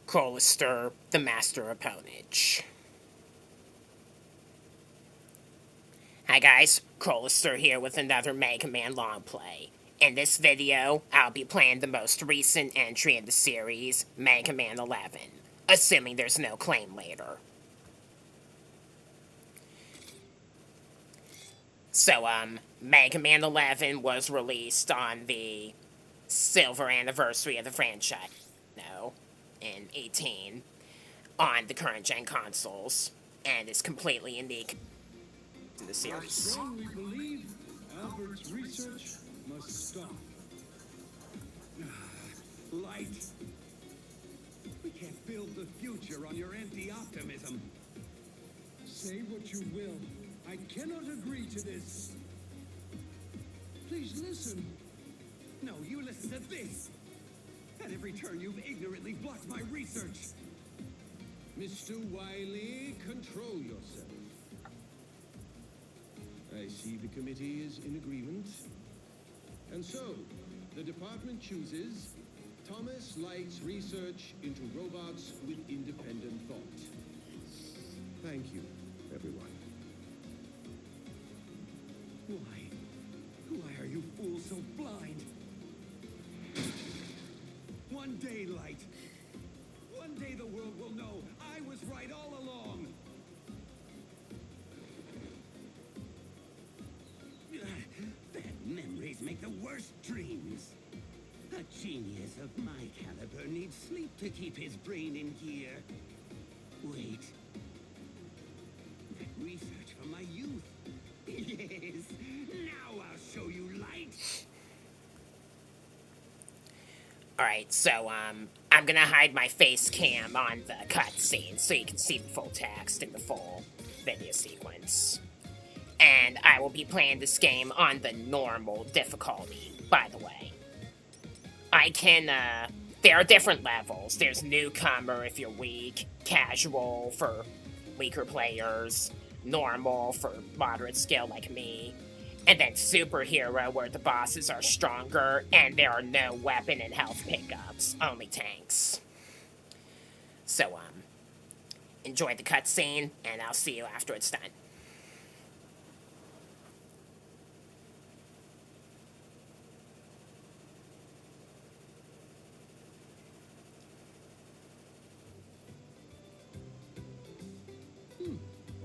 Crolister, the master opponent. Hi guys, Crolister here with another Mega Man long play. In this video, I'll be playing the most recent entry in the series, Mega Man 11, assuming there's no claim later. So, Mega Man 11 was released on the silver anniversary of the franchise, in 18, on the current gen consoles, and is completely unique in the series. I strongly believe Albert's research must stop. Light. We can't build the future on your empty optimism. Say what you will, I cannot agree to this. Please listen. No, you listen to this. At every turn, you've ignorantly blocked my research. Mr. Wily, control yourself. I see the committee is in agreement. And so, the department chooses Thomas Light's research into robots with independent thought. Thank you, everyone. Why are you fools so blind? One day, Light. One day the world will know I was right all along. Bad memories make the worst dreams. A genius of my caliber needs sleep to keep his brain in gear. Wait. That research from my youth. Yes. Now I'll show you, Light. Alright, so, I'm gonna hide my face cam on the cutscene so you can see the full text in the full video sequence. And I will be playing this game on the normal difficulty, by the way. I can, there are different levels. There's newcomer if you're weak, casual for weaker players, normal for moderate skill like me, and then superhero where the bosses are stronger and there are no weapon and health pickups, only tanks. So, enjoy the cutscene, and I'll see you after it's done.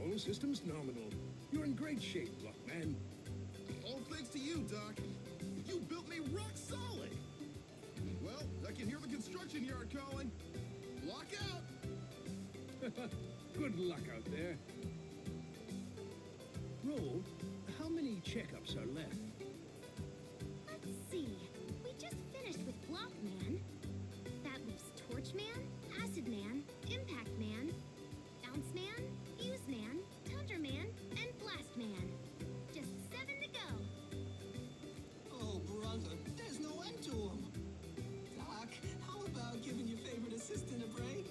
All systems nominal. You're in great shape, Blockman. All thanks to you, Doc. You built me rock solid. Well, I can hear the construction yard calling. Lock out. Good luck out there. Roll, how many checkups are left? Let's see. We just finished with Blockman. That leaves Torch Man, Acid Man, Impact Man, Bounce Man, Fuse Man, Tundra Man, and Blast Man. Just 7 to go. Oh, brother, there's no end to them. Doc, how about giving your favorite assistant a break?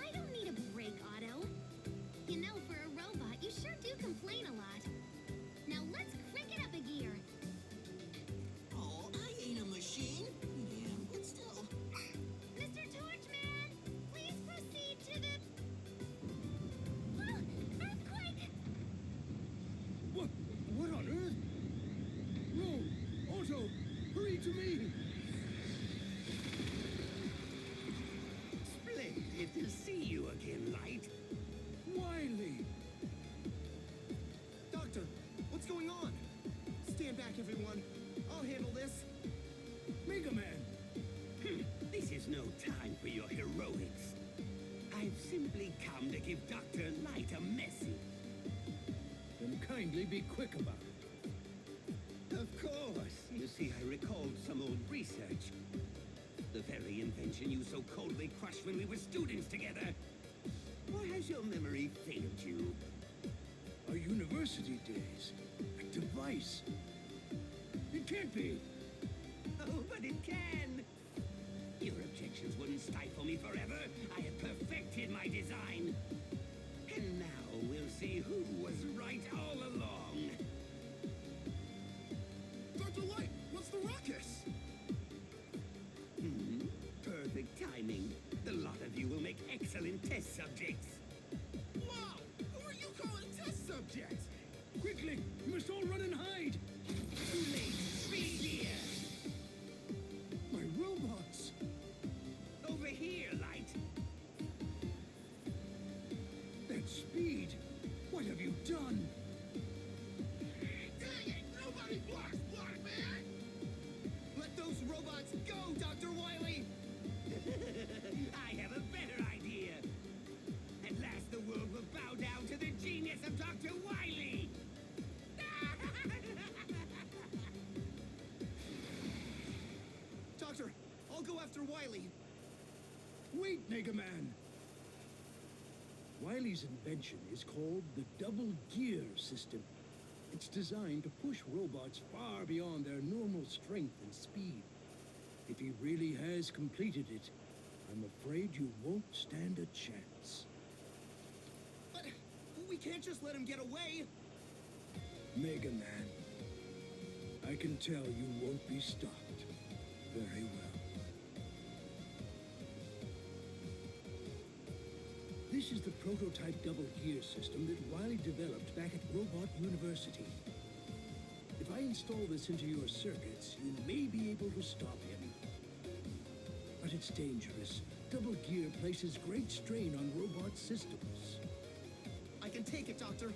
I don't need a break, Otto. You know, for a robot, you sure do complain a lot. Now let's crank it up a gear. Oh, I ain't a machine. Yeah, but still. Mr. Torchman, please proceed to the... Oh, earthquake! What on earth? Roll, Otto, hurry to me. Splendid to see you again, Light. Wily. Doctor, what's going on? Stand back, everyone. I'll handle this. Megaman. This is no time for your heroics. I've simply come to give Dr. Light a message. Then kindly be quick about it. Of course. You see, I recalled some old research. The very invention you so coldly crushed when we were students together. Why has your memory failed you? Our university days. A device. It can't be. Oh, but it can. Your objections wouldn't stifle me forever. I have perfected my design. And now we'll see who was right all along. Dr. Light, what's the ruckus? Perfect timing. The subjects. Wow! Who are you calling test subjects? Quickly, you must all run and hide. Too late. Speed gear. My robots! Over here, Light. That speed! What have you done? Dang it! Nobody blocks Block Man! Let those robots go, Dr. Wily! I have a better idea. At last the world will bow down to the genius of Dr. Wily. Doctor, I'll go after Wily. Wait, Megaman! Wily's invention is called the double gear system. It's designed to push robots far beyond their normal strength and speed. If he really has completed it, I'm afraid you won't stand a chance. But we can't just let him get away. Megaman, I can tell you won't be stopped. Very well. This is the prototype double gear system that Wily developed back at Robot University. If I install this into your circuits, you may be able to stop him. But it's dangerous. Double gear places great strain on robot systems. I can take it, Doctor.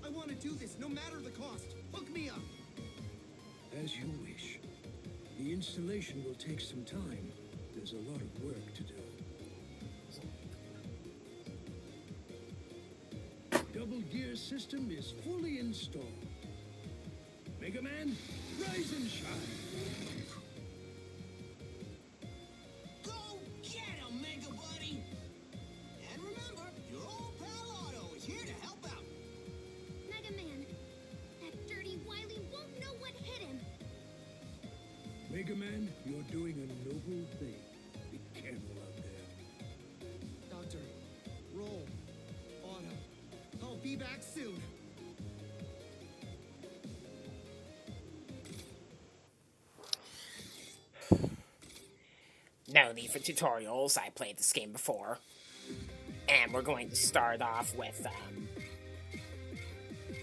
I want to do this no matter the cost. Hook me up. As you wish. The installation will take some time. There's a lot of work to do. Double gear system is fully installed. Megaman, rise and shine. Go get him, Mega Buddy! And remember, your old pal Otto is here to help out. Mega Man, that dirty Wily won't know what hit him. Megaman, you're doing a noble thing. Be careful out there. Doctor, roll. Otto, I'll be back soon. No need for tutorials. I played this game before. And we're going to start off with,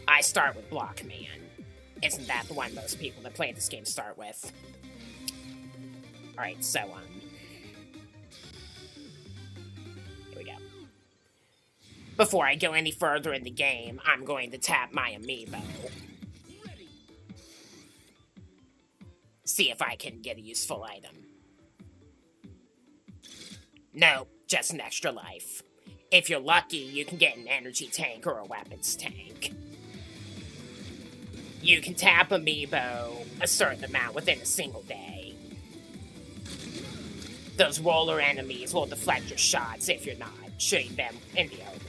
I start with Block Man. Isn't that the one most people that play this game start with? Alright, so, here we go. Before I go any further in the game, I'm going to tap my amiibo. See if I can get a useful item. No, just an extra life. If you're lucky, you can get an energy tank or a weapons tank. You can tap amiibo a certain amount within a single day. Those roller enemies will deflect your shots if you're not shooting them in the open.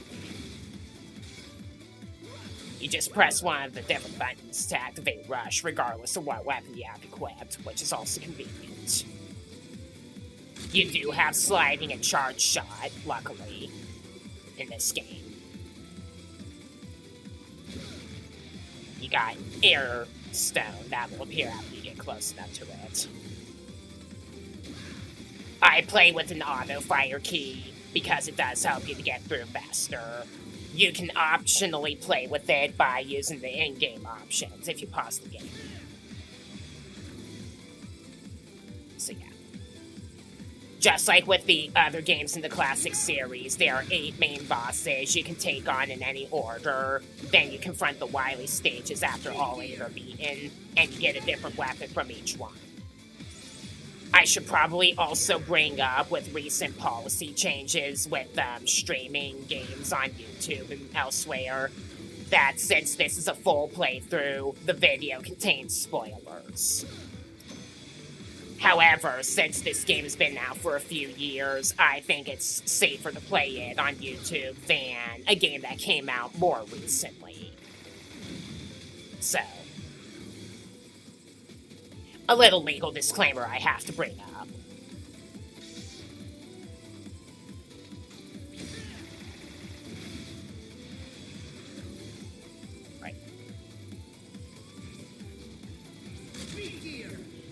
You just press one of the different buttons to activate Rush, regardless of what weapon you have equipped, which is also convenient. You do have sliding and charge shot, luckily, in this game. You got air stone that will appear after you get close enough to it. I play with an auto fire key because it does help you to get through faster. You can optionally play with it by using the in-game options if you pause the game. So yeah. Just like with the other games in the classic series, there are 8 main bosses you can take on in any order. Then you confront the Wily stages after all 8 are beaten, and you get a different weapon from each one. I should probably also bring up with recent policy changes with streaming games on YouTube and elsewhere, that since this is a full playthrough, the video contains spoilers. However, since this game has been out for a few years, I think it's safer to play it on YouTube than a game that came out more recently. So, a little legal disclaimer I have to bring up. Right.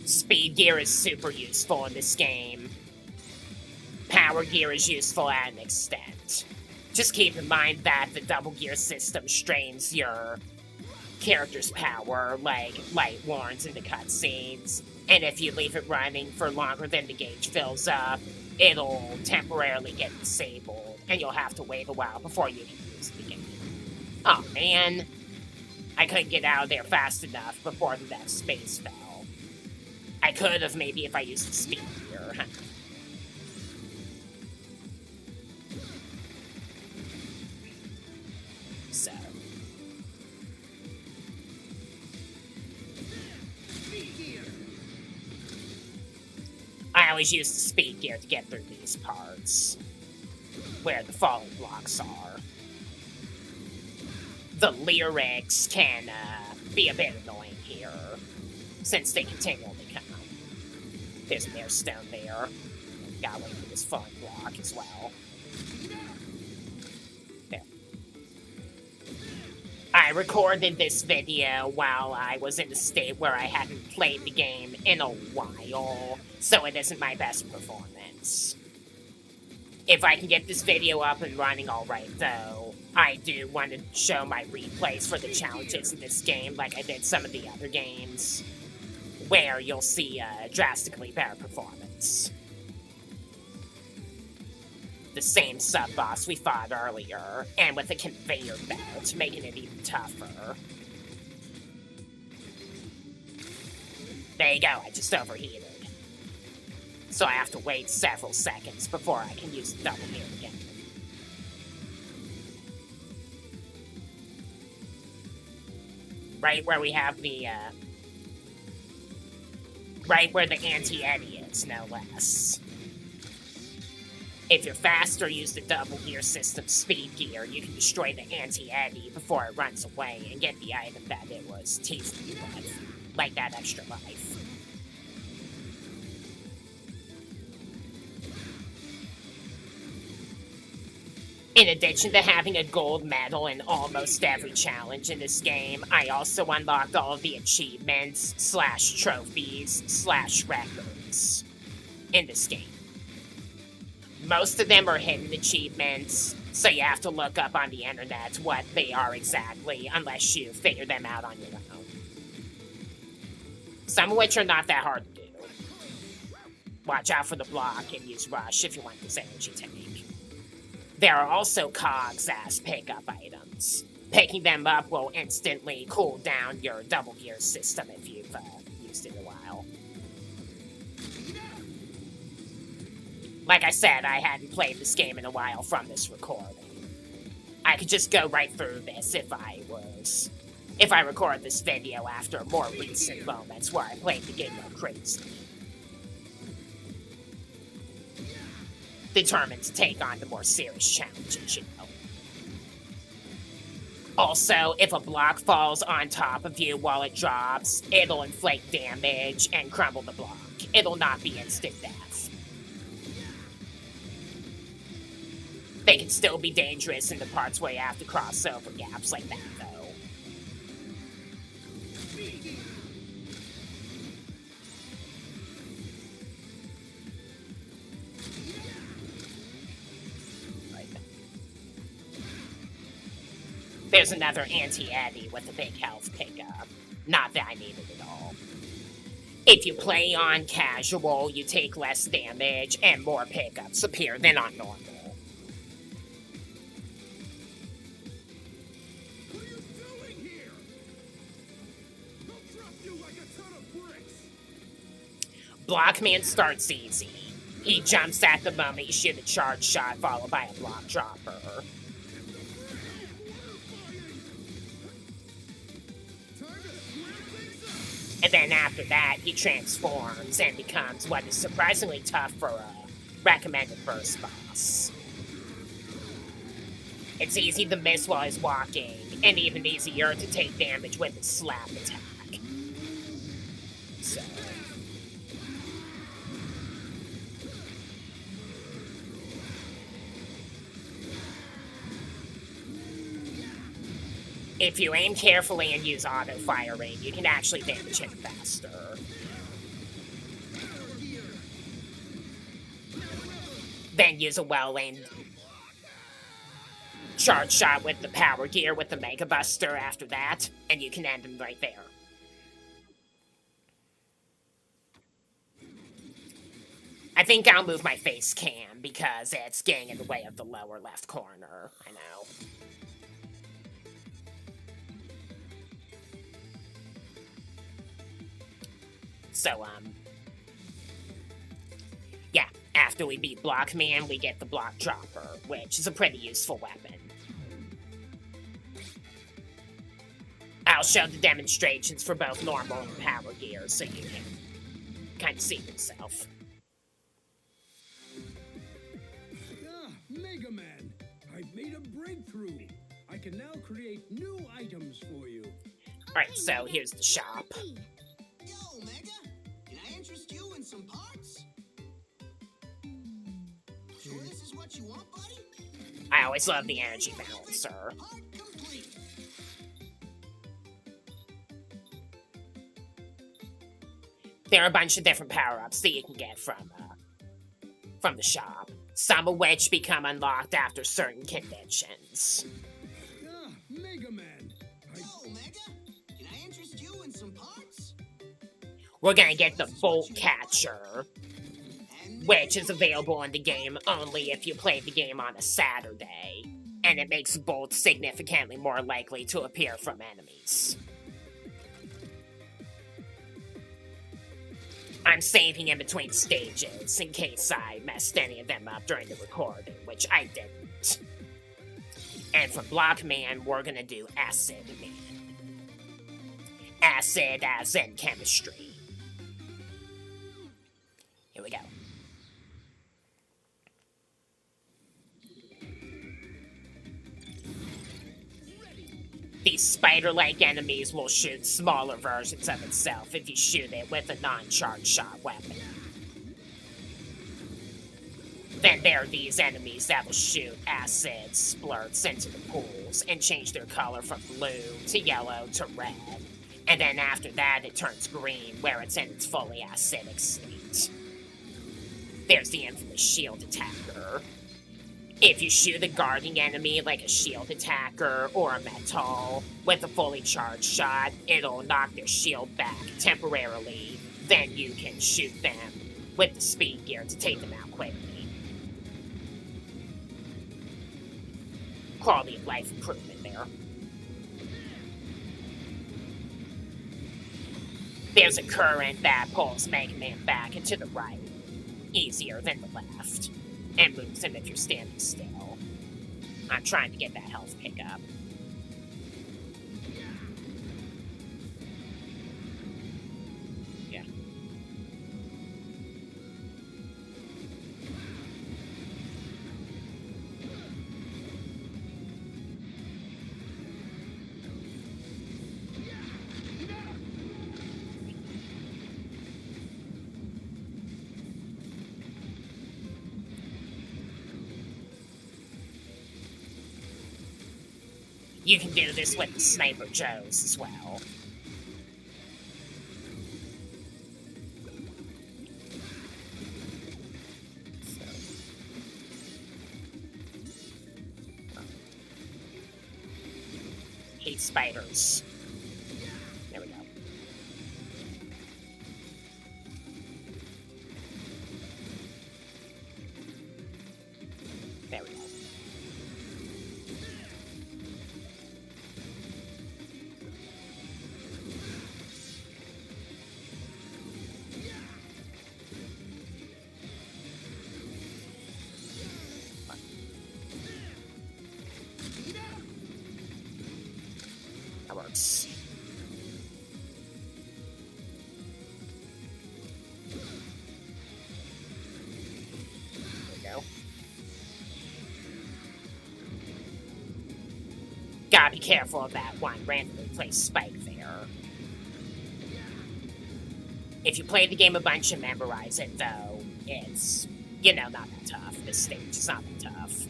Speed gear is super useful in this game. Power gear is useful at an extent. Just keep in mind that the double gear system strains your character's power, like light warns in the cutscenes, and if you leave it running for longer than the gauge fills up, it'll temporarily get disabled, and you'll have to wait a while before you can use the game. Oh man, I couldn't get out of there fast enough before the next space fell. I could have maybe if I used the speed gear. So. I always use the speed gear to get through these parts, where the falling blocks are. The lyrics can be a bit annoying here, since they continually come. There's an air stone there. Gotta wait for this falling block as well. There. I recorded this video while I was in a state where I hadn't played the game in a while, so it isn't my best performance. If I can get this video up and running alright, though, I do want to show my replays for the challenges in this game like I did some of the other games, where you'll see a drastically better performance. The same sub-boss we fought earlier, and with a conveyor belt, making it even tougher. There you go, I just overheated. So I have to wait several seconds before I can use the double gear again. Right where we have the, right where the anti-eddy is, no less. If you're faster, use the double gear system speed gear, you can destroy the anti-eddy before it runs away and get the item that it was teasing you with, like that extra life. In addition to having a gold medal in almost every challenge in this game, I also unlocked all of the achievements, / trophies, / records in this game. Most of them are hidden achievements, so you have to look up on the internet what they are exactly, unless you figure them out on your own. Some of which are not that hard to do. Watch out for the block and use Rush if you want this energy tank. There are also cogs as pickup items. Picking them up will instantly cool down your double gear system if you've used it in a while. Like I said, I hadn't played this game in a while from this recording. I could just go right through this if I record this video after more recent moments where I played the game more crazy. Determined to take on the more serious challenges, you know. Also, if a block falls on top of you while it drops, it'll inflict damage and crumble the block. It'll not be instant death. They can still be dangerous in the parts where you have to cross over gaps like that, though. There's another anti-eddy with a big health pickup. Not that I need it at all. If you play on casual, you take less damage and more pickups appear than on normal. What are you doing here? I'll drop you like a ton of bricks. Blockman starts easy. He jumps at the moment you shoot a charge shot followed by a block dropper. And then after that, he transforms and becomes what is surprisingly tough for a recommended first boss. It's easy to miss while he's walking, and even easier to take damage with his slap attack. So... if you aim carefully and use auto-firing, you can actually damage him faster. Then use a well-aimed... charge shot with the power gear with the Mega Buster after that, and you can end him right there. I think I'll move my face cam because it's getting in the way of the lower left corner. I know. So, yeah, after we beat Blockman, we get the Block Dropper, which is a pretty useful weapon. I'll show the demonstrations for both normal and power gear so you can kind of see yourself. Ah, Megaman! I've made a breakthrough! I can now create new items for you. Alright, so here's the shop. Yo, Mega, can I interest you in some parts? Sure this is what you want, buddy? I always love the energy balancer. Part complete. There are a bunch of different power-ups that you can get from the shop. Some of which become unlocked after certain conditions. Ah, Megaman! Yo, Mega, can I interest you in some parts? We're gonna get the Bolt Catcher, which is available in the game only if you play the game on a Saturday, and it makes bolts significantly more likely to appear from enemies. I'm saving in between stages in case I messed any of them up during the recording, which I didn't. And for Blockman, we're gonna do Acid Man. Acid as in chemistry. Here we go. These spider-like enemies will shoot smaller versions of itself if you shoot it with a non-charge shot weapon. Then there are these enemies that will shoot acid splurts into the pools and change their color from blue to yellow to red. And then after that, it turns green where it's in its fully acidic state. There's the infamous shield attacker. If you shoot a guarding enemy like a shield attacker or a metal with a fully charged shot, it'll knock their shield back temporarily. Then you can shoot them with the speed gear to take them out quickly. Quality of life improvement there. There's a current that pulls Mega Man back and to the right, easier than the left, and moves him if you're standing still. I'm trying to get that health pickup. Yeah. You can do this with the Sniper Joes as well. Hate spiders. There we go. There we go. That works. There we go. Gotta be careful of that one randomly placed spike there. If you play the game a bunch and memorize it, though, it's, you know, not that tough. This stage is not that tough.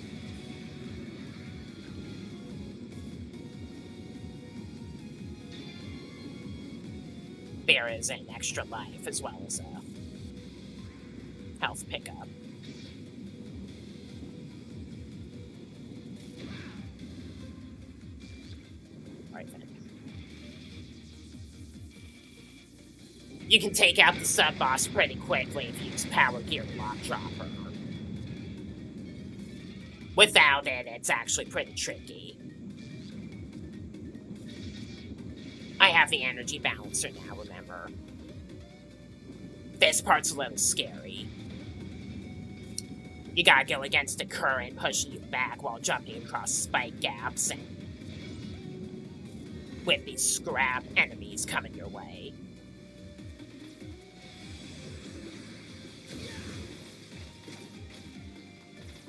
There is an extra life as well as a health pickup. You can take out the sub-boss pretty quickly if you use Power Gear Block Dropper. Without it, it's actually pretty tricky. I have the energy balancer now, remember? This part's a little scary. You gotta go against the current pushing you back while jumping across spike gaps and with these scrap enemies coming your way.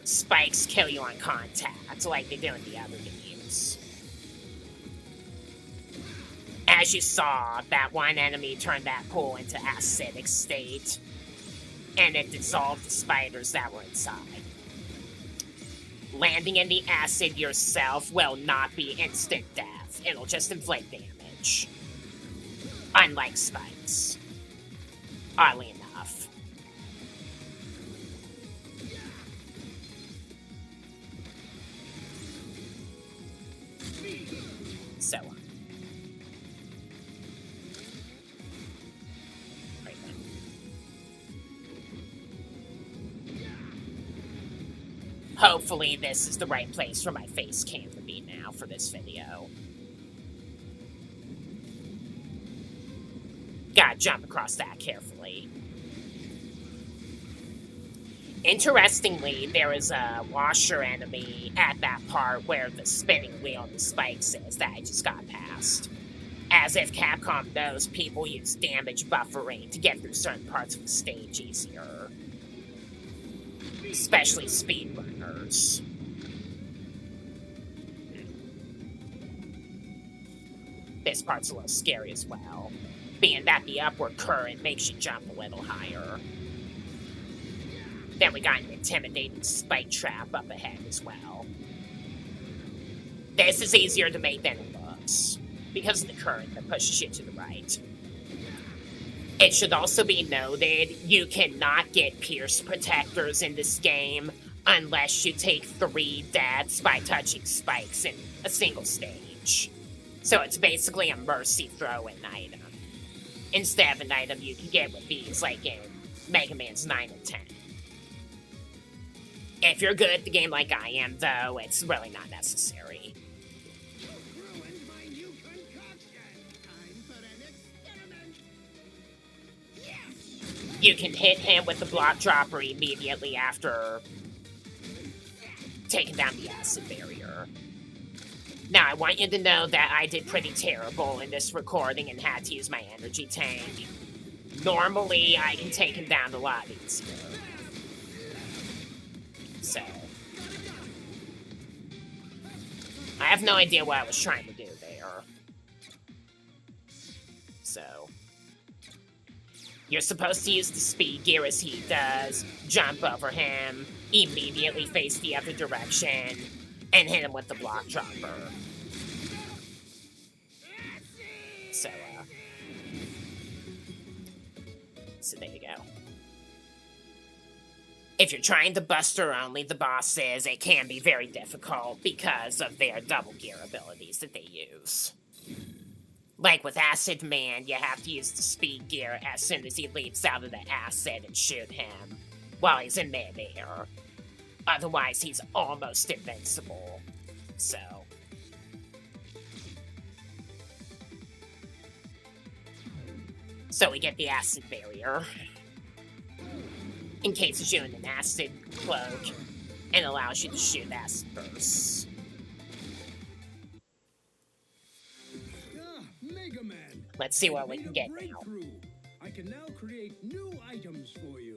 Spikes kill you on contact, like they do in the other games. As you saw, that one enemy turned that pool into acidic state, and it dissolved the spiders that were inside. Landing in the acid yourself will not be instant death. It'll just inflict damage. Unlike spikes. Oddly enough. So on. Right then. Hopefully this is the right place for my face cam to be now for this video. Gotta jump across that carefully. Interestingly, there is a washer enemy at that part where the spinning wheel and the spikes is that I just got past. As if Capcom knows people use damage buffering to get through certain parts of the stage easier. Especially speedrunners. This part's a little scary as well, being that the upward current makes you jump a little higher. Then we got an intimidating spike trap up ahead as well. This is easier to make than it looks, because of the current that pushes you to the right. It should also be noted, you cannot get pierce protectors in this game unless you take 3 deaths by touching spikes in a single stage. So it's basically a mercy throw-in item, instead of an item you can get with these, like in Mega Man's 9 and 10. If you're good at the game like I am, though, it's really not necessary. Ruined my new concoction. Time for an experiment. Yes! You can hit him with the block dropper immediately after taking down the acid barrier. Now, I want you to know that I did pretty terrible in this recording and had to use my energy tank. Normally, I can take him down a lot easier. So, I have no idea what I was trying to do there. So, you're supposed to use the speed gear as he does, jump over him, immediately face the other direction, and hit him with the block dropper. So there you go. If you're trying to buster only the bosses, it can be very difficult because of their double gear abilities that they use. Like with Acid Man, you have to use the speed gear as soon as he leaps out of the acid and shoot him while he's in midair. Otherwise, he's almost invincible. So we get the acid barrier. Encases you in an acid cloak and allows you to shoot acid bursts. Mega Man. Let's see what we can get now. I can now create new items for you.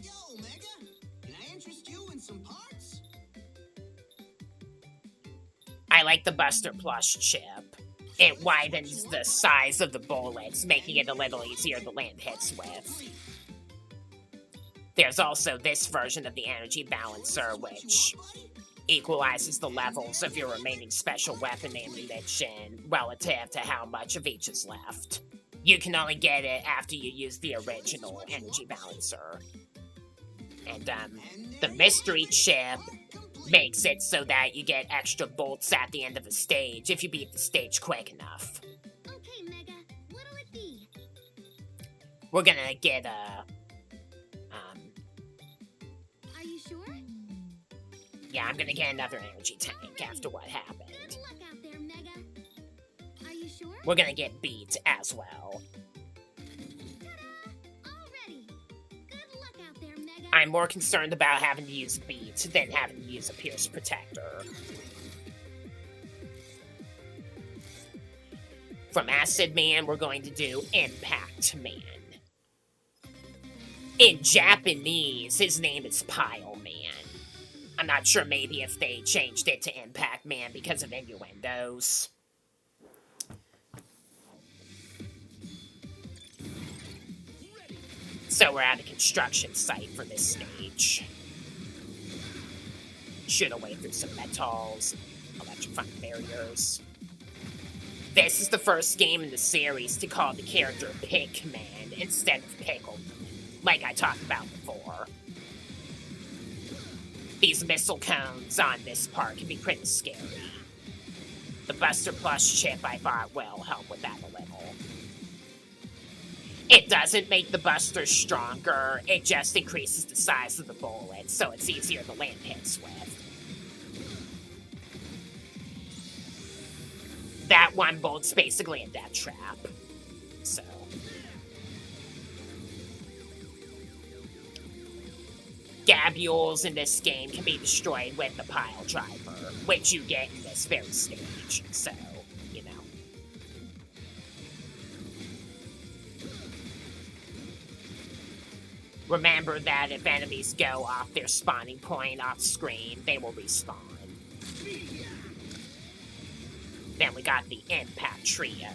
Yo, Mega, can I interest you in some parts? I like the Buster Plush chip. It widens the size of the bullets, making it a little easier to land hits with. There's also this version of the energy balancer, which equalizes the levels of your remaining special weapon ammunition relative to how much of each is left. You can only get it after you use the original energy balancer. And, the mystery chip makes it so that you get extra bolts at the end of a stage if you beat the stage quick enough. Okay, Mega, what'll it be? We're gonna get Are you sure? yeah, I'm gonna get another energy tank after what happened. Good luck out there, Mega. Are you sure? We're gonna get beat as well. Ta-da! All ready. Good luck out there, Mega. I'm more concerned about having to use beat than having to use a Pierce Protector. From Acid Man, we're going to do Impact Man. In Japanese, his name is Pile Man. I'm not sure maybe if they changed it to Impact Man because of innuendos. So we're at a construction site for this stage. Shoot away through some metals, electrifying barriers. This is the first game in the series to call the character Pickman instead of Pickle, like I talked about before. These missile cones on this part can be pretty scary. The Buster Plus chip I bought will help with that a little. It doesn't make the Buster stronger, it just increases the size of the bullet, so it's easier to land hits with. That one bullet's basically a death trap, so... Gabules in this game can be destroyed with the pile driver, which you get in this very stage, so, you know. Remember that if enemies go off their spawning point off screen, they will respawn. Then we got the Impact Trio.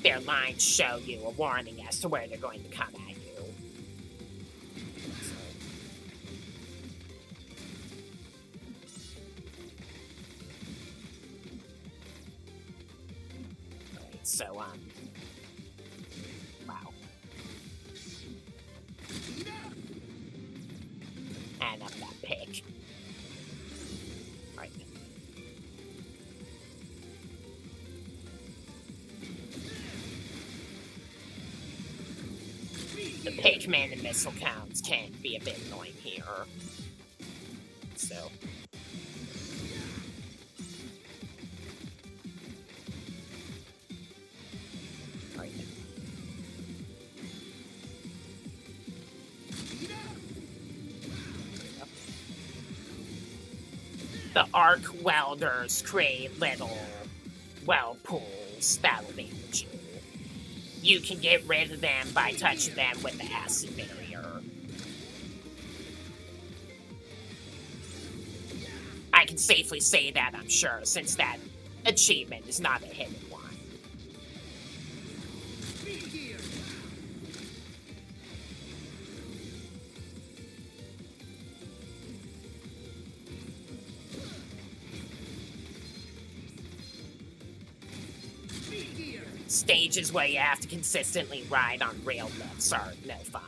Their lines show you a warning as to where they're going to come at you. Alright, so, wow. And up that pick. Alright. The Pikmin and missile counts can be a bit annoying here. So. Alright. The arc welders create little weld pools that'll damage you. You can get rid of them by touching them with the acid barrier. I can safely say that, I'm sure, since that achievement is not a hidden one. Stages where you have to consistently ride on rail lifts are no fun.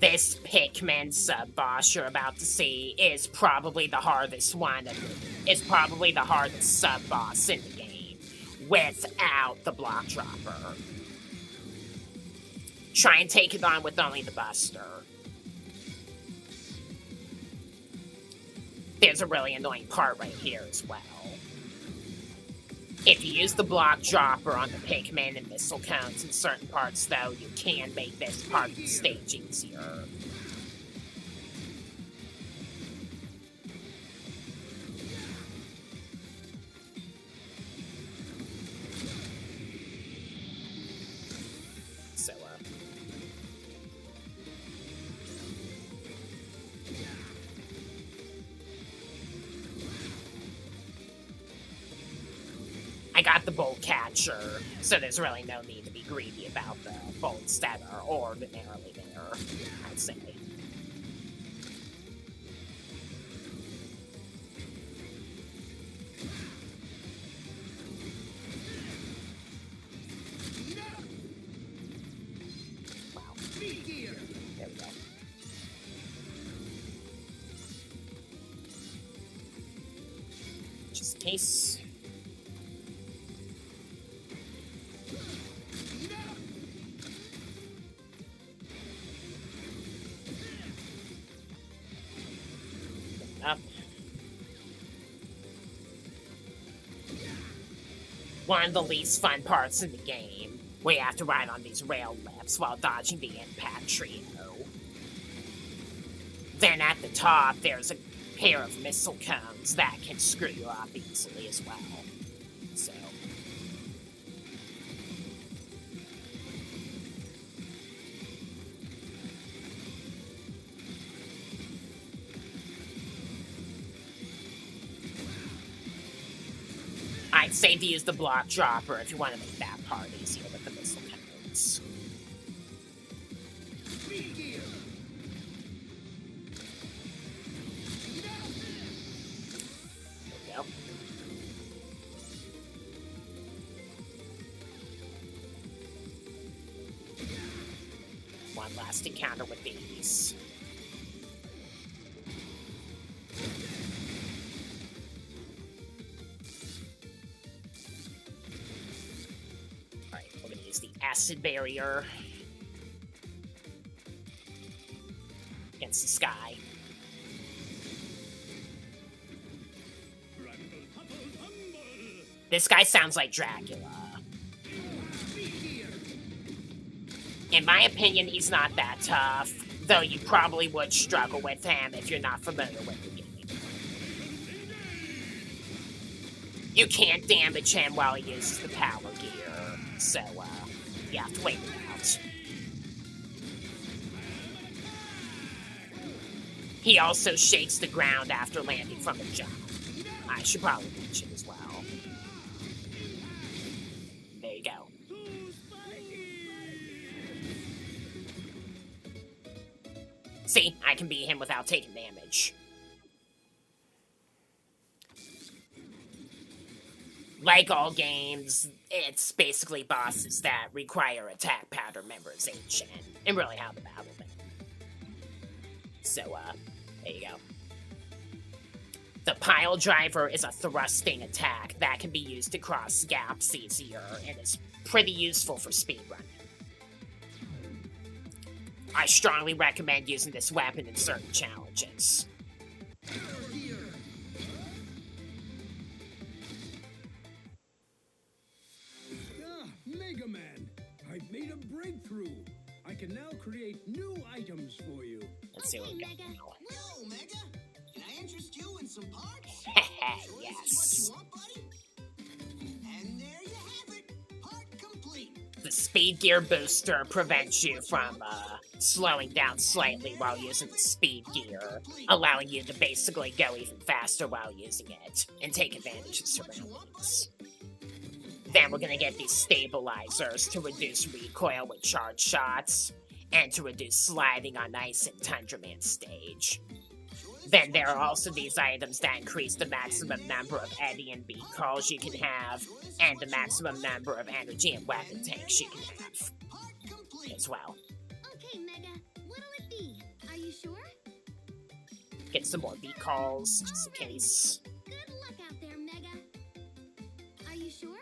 This Pikmin sub-boss you're about to see is probably the hardest one. It's probably the hardest sub-boss in the game, without the block dropper. Try and take it on with only the Buster. There's a really annoying part right here as well. If you use the block dropper on the Pikmin and missile cones in certain parts, though, you can make this part of the stage easier. So, I got the bolt catcher, so there's really no need to be greedy about the bolts that are ordinarily there, I'd say. case. Up. One of the least fun parts in the game. We have to ride on these rail lifts while dodging the impact trio. Then at the top, there's a pair of missile cones that can screw you up easily as well. So. I'd say to use the block dropper if you want to make that part easier with the missile cones. One last encounter with these. Alright, we're gonna use the acid barrier against the sky. This guy sounds like Dracula. In my opinion, he's not that tough, though you probably would struggle with him if you're not familiar with the game. You can't damage him while he uses the power gear, so, you have to wait it out. He also shakes the ground after landing from a jump. I should probably mention as well. There you go. See, I can beat him without taking damage. Like all games, it's basically bosses that require attack pattern memorization and really how to battle them. So, there you go. The pile driver is a thrusting attack that can be used to cross gaps easier and is pretty useful for speedrunning. I strongly recommend using this weapon in certain challenges. Megaman! I've made a breakthrough! I can now create new items for you. Let's see what we got Mega. now. Whoa, Mega! Can I interest you in some parts? Yes. This is what you want, buddy? And there you have it! Part complete! The speed gear booster prevents you from slowing down slightly while using the speed gear, allowing you to basically go even faster while using it and take advantage of surroundings. Then we're gonna get these stabilizers to reduce recoil with charge shots and to reduce sliding on ice in Tundra Man stage. Then there are also these items that increase the maximum number of eddy and beat calls you can have, and the maximum number of energy and weapon tanks you can have as well. Okay, Mega. What'll it be? Are you sure? Get some more beat calls, just in case. Good luck out there, Mega. Are you sure?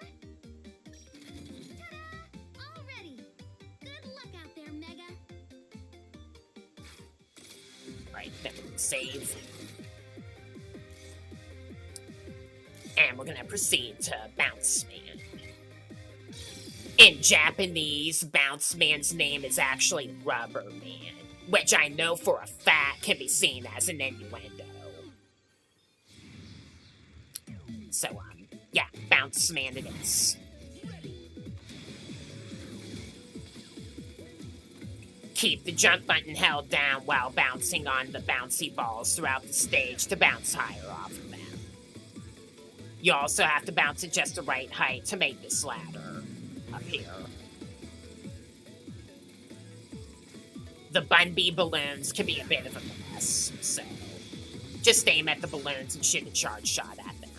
Ta-da! All ready. Good luck out there, Mega. Right, then we're gonna save. And we're gonna proceed to Bounce Man. In Japanese, Bounce Man's name is actually Rubber Man, which I know for a fact can be seen as an innuendo. So, yeah, Bounce Man it is. Keep the jump button held down while bouncing on the bouncy balls throughout the stage to bounce higher off of them. You also have to bounce at just the right height to make this ladder up here. The Bun Bee balloons can be a bit of a mess, so just aim at the balloons and shoot a charge shot at them.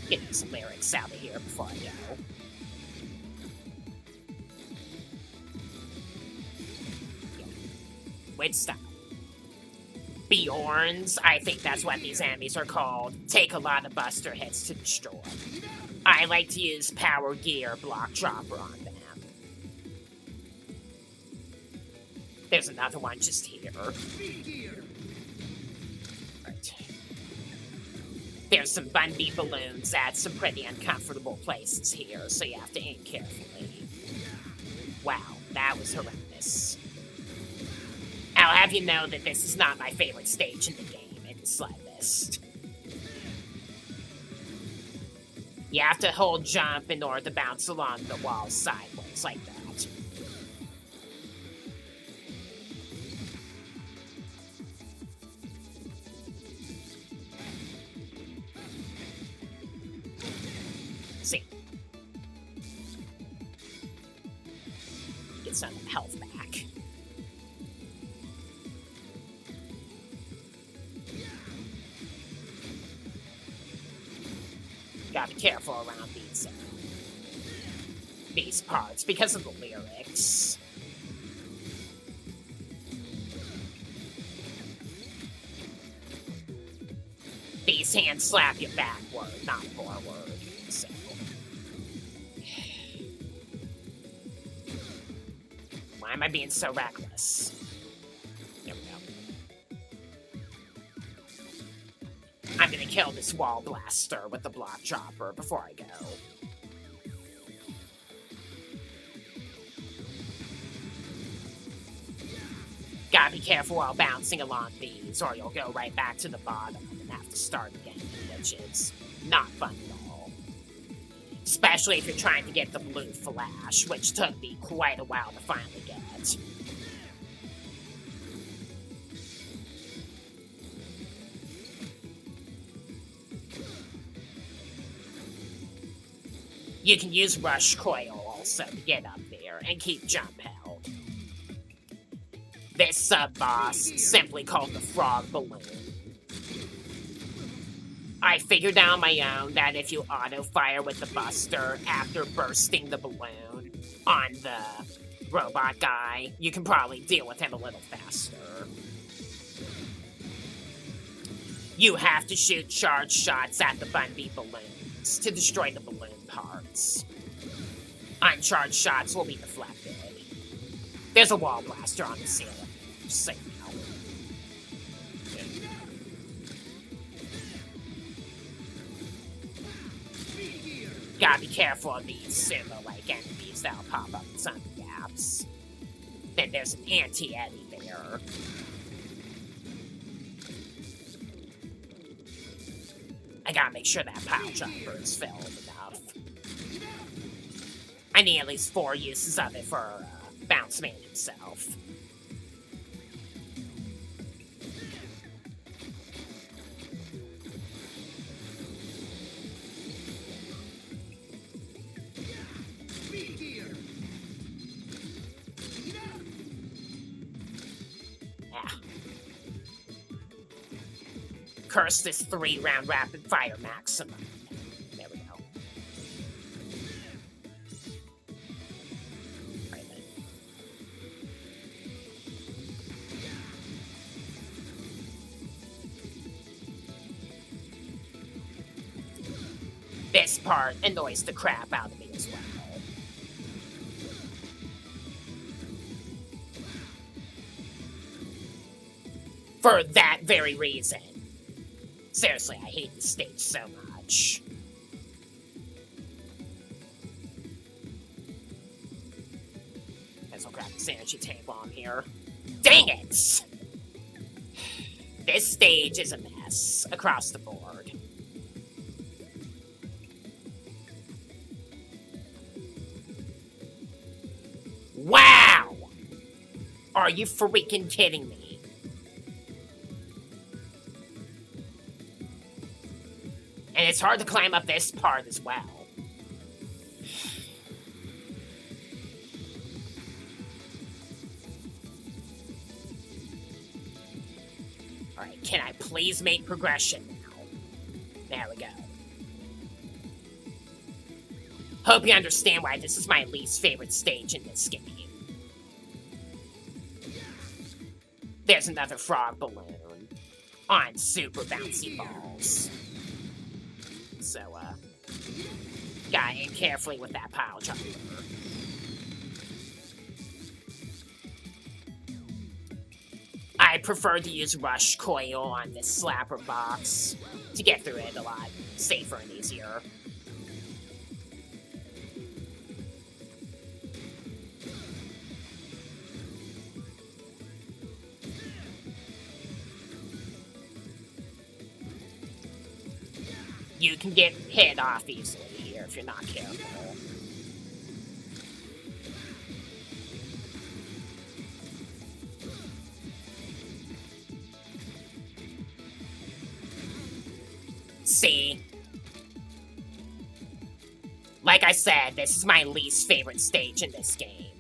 Getting some lyrics out of here before I go. With style. Bjorns, I think that's what these enemies are called, take a lot of buster hits to destroy. I like to use power gear block dropper on them. There's another one just here. Right. There's some Bunby balloons at some pretty uncomfortable places here, so you have to aim carefully. Wow, that was horrendous. I'll have you know that this is not my favorite stage in the game in the slightest. You have to hold jump in order to bounce along the wall sideways like that. See. Get some health back. Gotta be careful around these parts because of the lyrics. These hands slap you backward, not forward. So. Why am I being so reckless? There we go. I'm gonna kill this wall blaster with the block chopper before I go. Gotta be careful while bouncing along these, or you'll go right back to the bottom and have to start again, which is not fun at all. Especially if you're trying to get the blue flash, which took me quite a while to finally get. You can use Rush Coil also to get up there and keep jump held. This sub-boss, simply called the Frog Balloon. I figured out on my own that if you auto-fire with the Buster after bursting the balloon on the robot guy, you can probably deal with him a little faster. You have to shoot charge shots at the Bunby balloons to destroy the balloon parts. Uncharged shots will be deflected. There's a wall blaster on the ceiling. Just so you know. Gotta be careful of these sumo-like enemies that'll pop up in some gaps. Then there's an anti-eddy there. I gotta make sure that pile jumper is filled enough. I need at least 4 uses of it for Bounce Man himself. Curse this 3-round rapid fire maximum. There we go. Right then. This part annoys the crap out of me as well. For that very reason. Seriously, I hate this stage so much. Guess I'll grab this energy tank while I'm here. Dang it! This stage is a mess across the board. Wow! Are you freaking kidding me? And it's hard to climb up this part as well. Alright, can I please make progression now? There we go. Hope you understand why this is my least favorite stage in this game. There's another frog balloon. on super bouncy balls. So, gotta aim carefully with that pile driver. I prefer to use rush coil on this slapper box to get through it a lot safer and easier. You can get hit off easily here if you're not careful. See? Like I said, this is my least favorite stage in this game.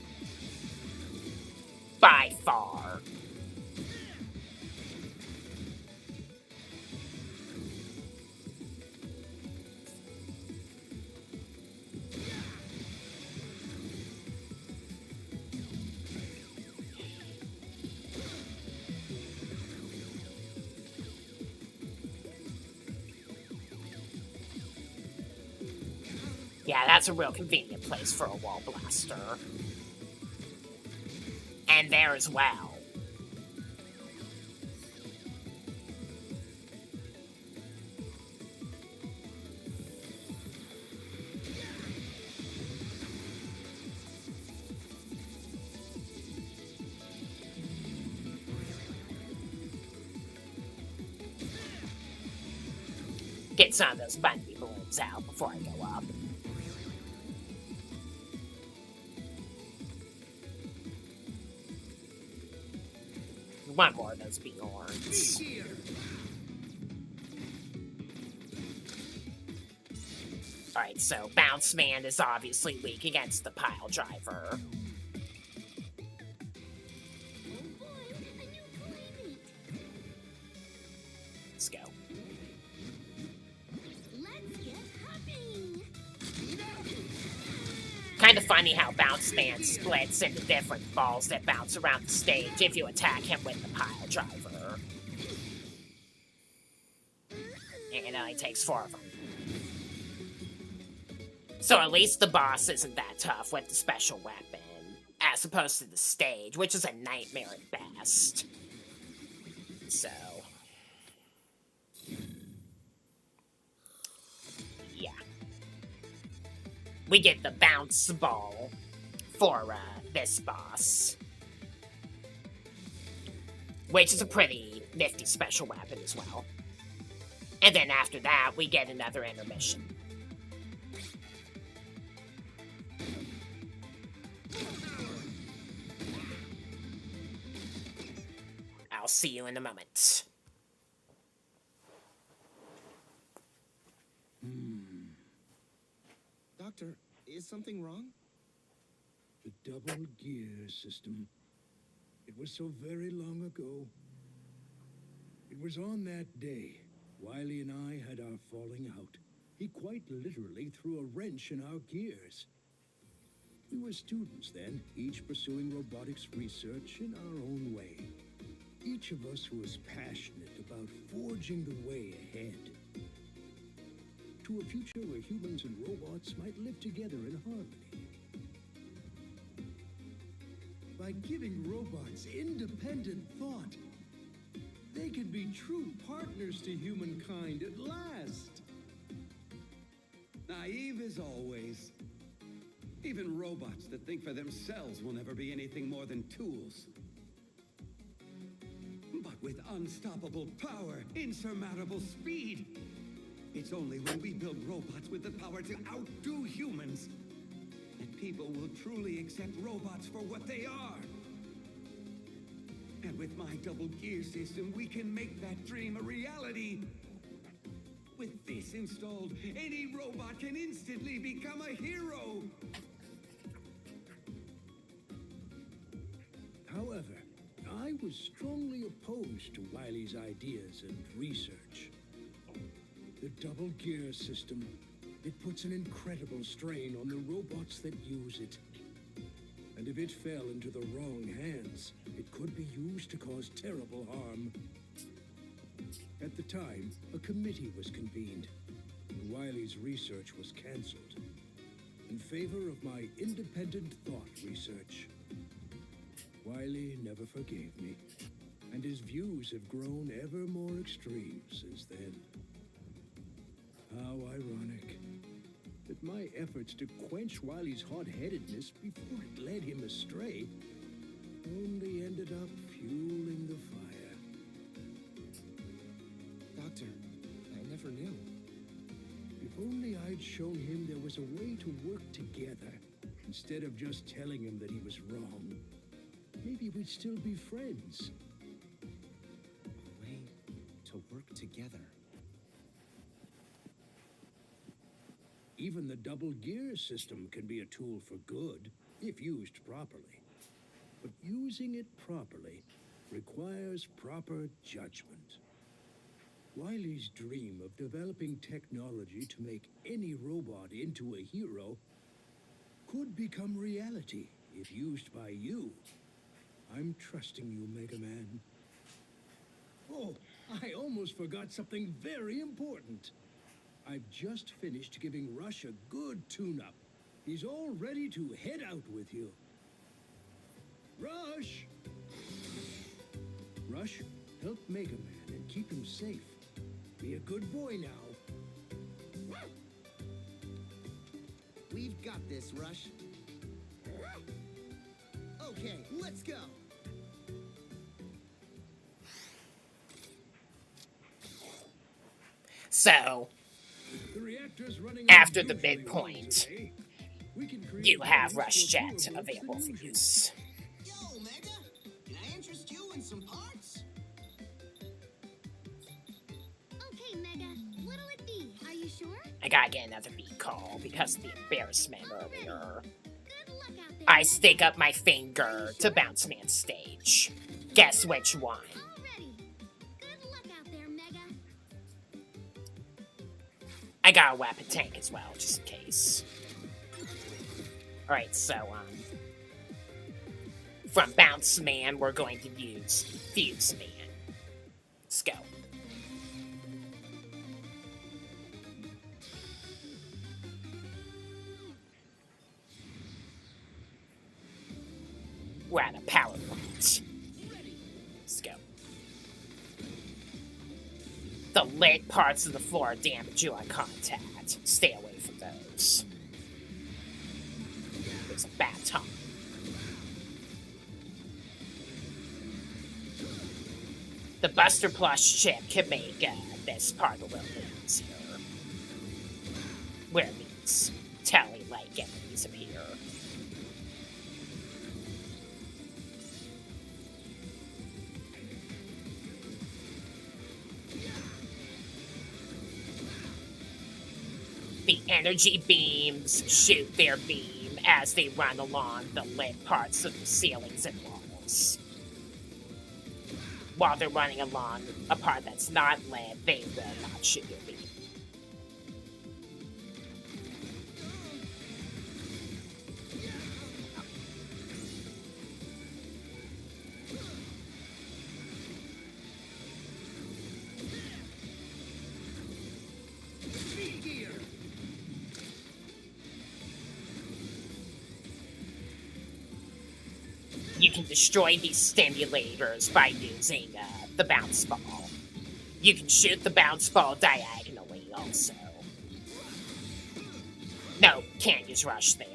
By far. Yeah, that's a real convenient place for a wall blaster. And there as well. Get some of those bunny balloons out before I go up. One more of those B-horns. Alright, so Bounce Man is obviously weak against the pile driver. Oh boy, a new playmate. Let's go. Let's get hopping. Kind of funny how Bounce Man splits into different balls that bounce around the stage if you attack him with the pile driver. And it only takes 4 of them. So at least the boss isn't that tough with the special weapon, as opposed to the stage, which is a nightmare at best. So... yeah. We get the bounce ball for this boss. Which is a pretty nifty special weapon as well. And then after that, we get another intermission. I'll see you in a moment. Doctor, is something wrong? The double gear system. It was so very long ago. It was on that day, Wily and I had our falling out. He quite literally threw a wrench in our gears. We were students then, each pursuing robotics research in our own way. Each of us was passionate about forging the way ahead. To a future where humans and robots might live together in harmony. By giving robots independent thought, they could be true partners to humankind at last. Naive as always. Even robots that think for themselves will never be anything more than tools. But with unstoppable power, insurmountable speed, it's only when we build robots with the power to outdo humans that people will truly accept robots for what they are. And with my double gear system, we can make that dream a reality. With this installed, any robot can instantly become a hero. However, I was strongly opposed to Wily's ideas and research. The double gear system, it puts an incredible strain on the robots that use it. And if it fell into the wrong hands, it could be used to cause terrible harm. At the time, a committee was convened, and Wily's research was cancelled in favor of my independent thought research. Wily never forgave me, and his views have grown ever more extreme since then. How ironic that my efforts to quench Wily's hot-headedness before it led him astray only ended up fueling the fire. Doctor, I never knew. If only I'd shown him there was a way to work together, instead of just telling him that he was wrong. Maybe we'd still be friends. A way to work together. Even the double gear system can be a tool for good, if used properly. But using it properly requires proper judgment. Wily's dream of developing technology to make any robot into a hero could become reality if used by you. I'm trusting you, Megaman. Oh, I almost forgot something very important. I've just finished giving Rush a good tune-up. He's all ready to head out with you. Rush! Rush, help Megaman and keep him safe. Be a good boy now. We've got this, Rush. Okay, let's go. So, The reactor's running after the unusually midpoint, well today. We can create you have plans Rush for Jet fewer groups available than for usual. use. Yo, Mega, can I interest you in some parts? Okay, Mega. What'll it be? Are you sure? I gotta get another beat call because of the embarrassment earlier. Good luck out there. I Mega. stick up my finger to Bounce Man's stage. Guess which one? All ready. Good luck out there, Mega. I got a weapon tank as well, just in case. Alright, so, from Bounce Man, we're going to use Fuse Man. Let's go. We're at a power point. Let's go. The lit parts of the floor damage you on contact. Stay away from those. There's a baton. The Buster Plush chip can make this part a little bit easier. Where these telly-like enemies appear. The energy beams shoot their beam as they run along the lit parts of the ceilings and walls. While they're running along a part that's not lit, they will not shoot their beam. You can destroy these stimulators by using the bounce ball. You can shoot the bounce ball diagonally also. No, can't use Rush there.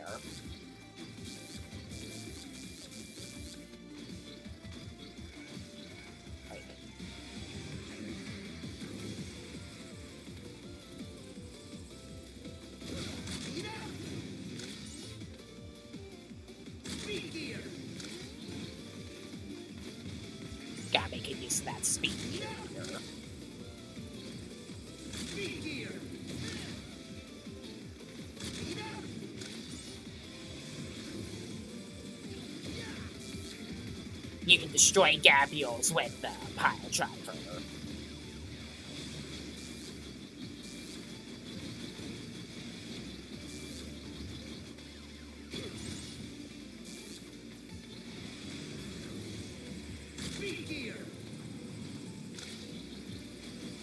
Gotta make use of that speed here. You can destroy Gabules with the pile driver.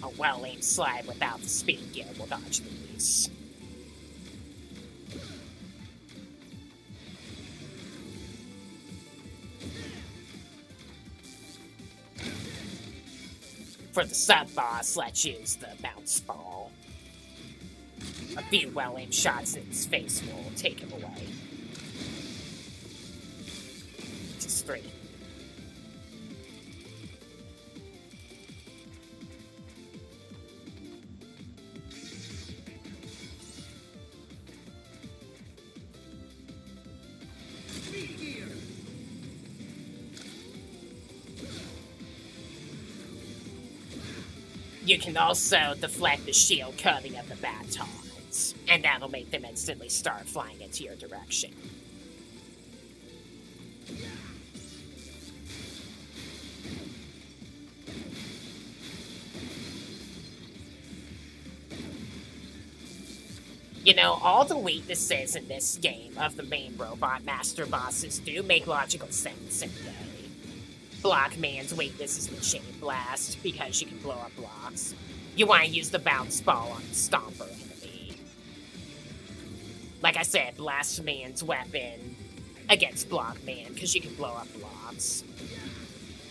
A well-aimed slide without the speed gear will dodge these. For the sub-boss, let's use the bounce ball. A few well-aimed shots in his face will take him away. Just 3. You can also deflect the shield coating of the batons, and that'll make them instantly start flying into your direction. You know, all the weaknesses in this game of the main robot master bosses do make logical sense in a way. Blockman's weakness is the Chain Blast, because you can blow up blocks. You want to use the bounce ball on the Stomper enemy. Like I said, Blastman's weapon against Blockman, because you can blow up blocks.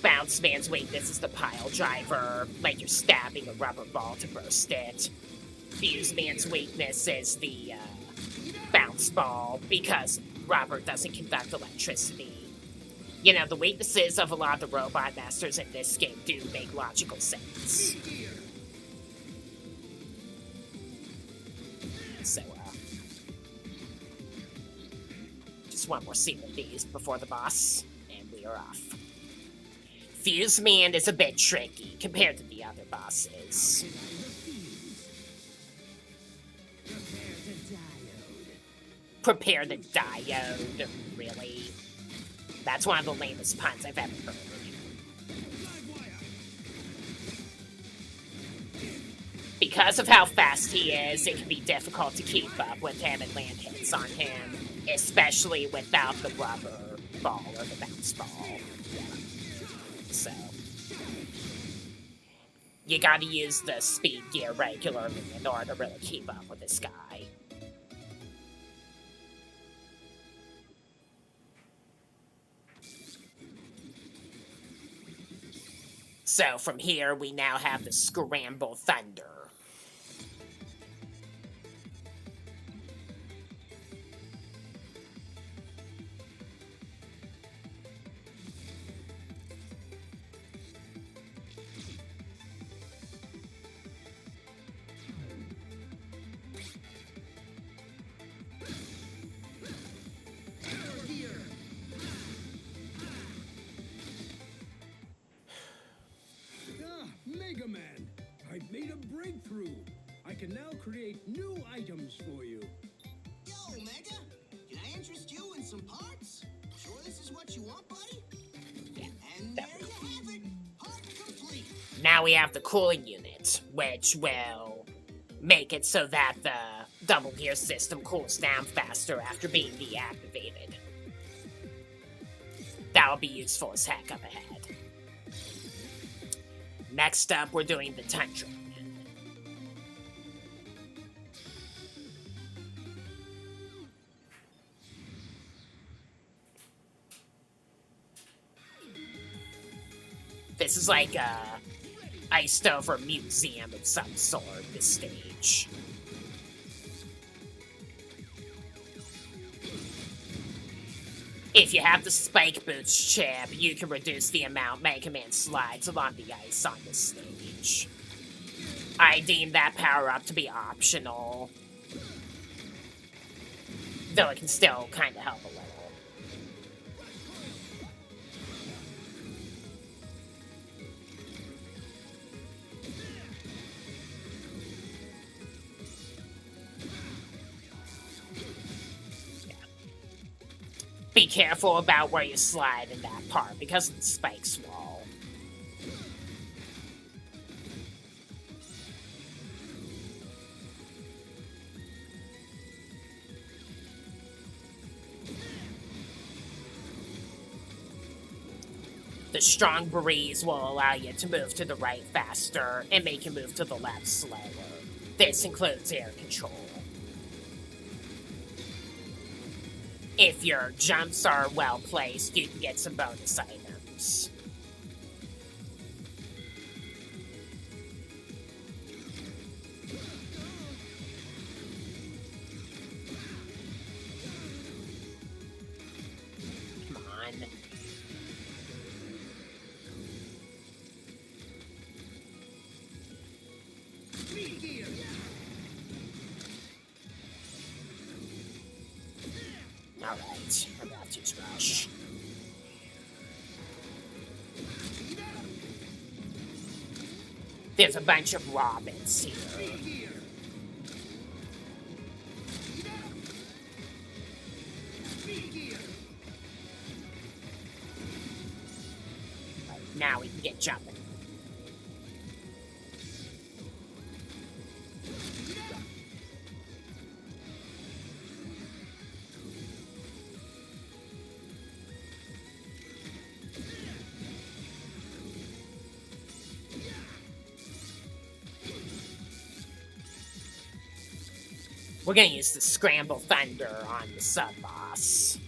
Bounce Man's weakness is the Pile Driver, like you're stabbing a rubber ball to burst it. Fuse Man's weakness is the bounce ball, because rubber doesn't conduct electricity. You know, the weaknesses of a lot of the robot masters in this game do make logical sense. So, just one more scene of these before the boss, and we are off. Fuse Man is a bit tricky compared to the other bosses. Prepare the diode, really? That's one of the lamest puns I've ever heard. Because of how fast he is, it can be difficult to keep up with him and land hits on him, especially without the rubber ball or the bounce ball. So, you gotta use the speed gear regularly in order to really keep up with this guy. So from here, we now have the Scramble Thunder. Megaman, I've made a breakthrough. I can now create new items for you. Yo, Mega, can I interest you in some parts? Sure this is what you want, buddy? And there you have it, part complete. Now we have the cooling unit, which will make it so that the double gear system cools down faster after being deactivated. That'll be useful as heck up ahead. Next up, we're doing the Tundra Man. This is like a iced over museum of some sort, this stage. If you have the Spike Boots chip, you can reduce the amount Mega Man slides along the ice on this stage. I deem that power-up to be optional, though it can still kind of help a little. Be careful about where you slide in that part because of the spikes wall. The strong breeze will allow you to move to the right faster and make you move to the left slower. This includes air control. If your jumps are well placed, you can get some bonus items. Come on. Alright, I'm about to use Rush. There's a bunch of Robins here. Right, now we can get jumping. We're gonna use the Scramble Thunder on the sub-boss.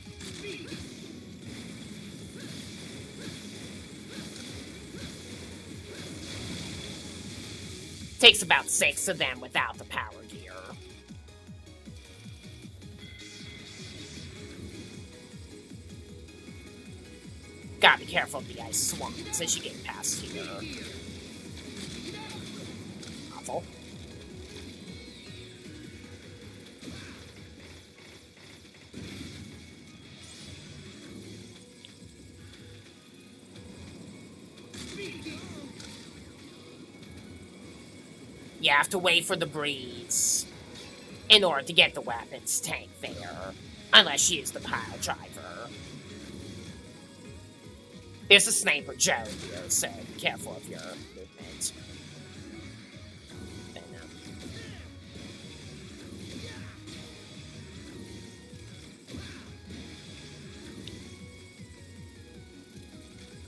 Takes about 6 of them without the power gear. Gotta be careful of the ice swamps as you get past here. Awful. You have to wait for the breeze in order to get the weapons tank there, unless you use the pile driver. There's a Sniper Joe here, so be careful of your movement.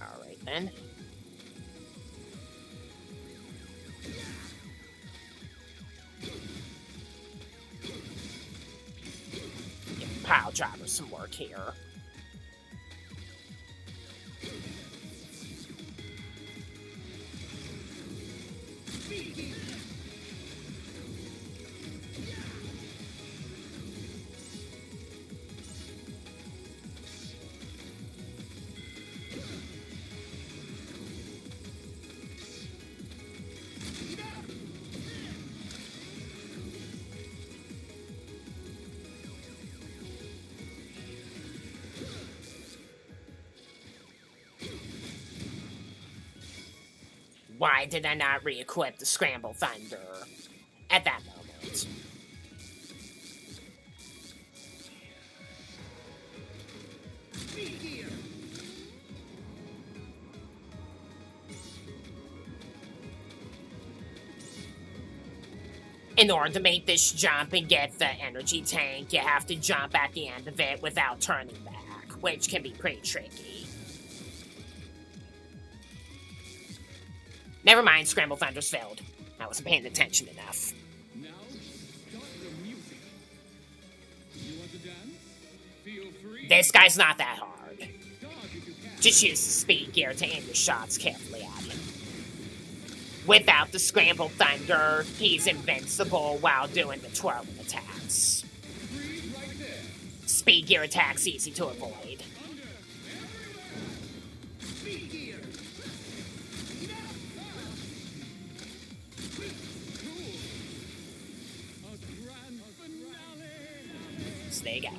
Alright then. Pile driver some work here. Why did I not re-equip the Scramble Thunder at that moment? In order to make this jump and get the energy tank, you have to jump at the end of it without turning back, which can be pretty tricky. Never mind, Scramble Thunder's failed. I wasn't paying attention enough. Now, start the music. You want to dance? Feel free. This guy's not that hard. Dodge if you can. Just use the speed gear to aim your shots carefully at him. Without the Scramble Thunder, he's invincible while doing the twirling attacks. Freeze right there. Speed gear attacks easy to avoid. Under. Everywhere. Speed gear. Cool. A grand finale. So there you go.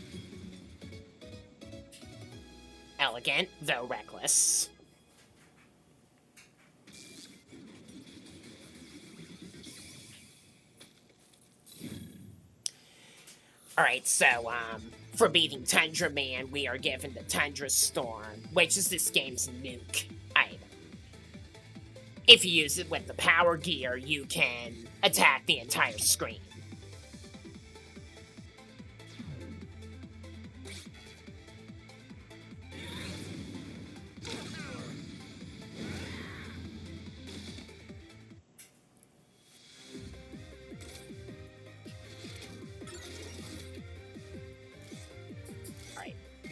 Elegant, though reckless. Alright, so, for beating Tundra Man, we are given the Tundra Storm, which is this game's nuke item. If you use it with the power gear, you can attack the entire screen.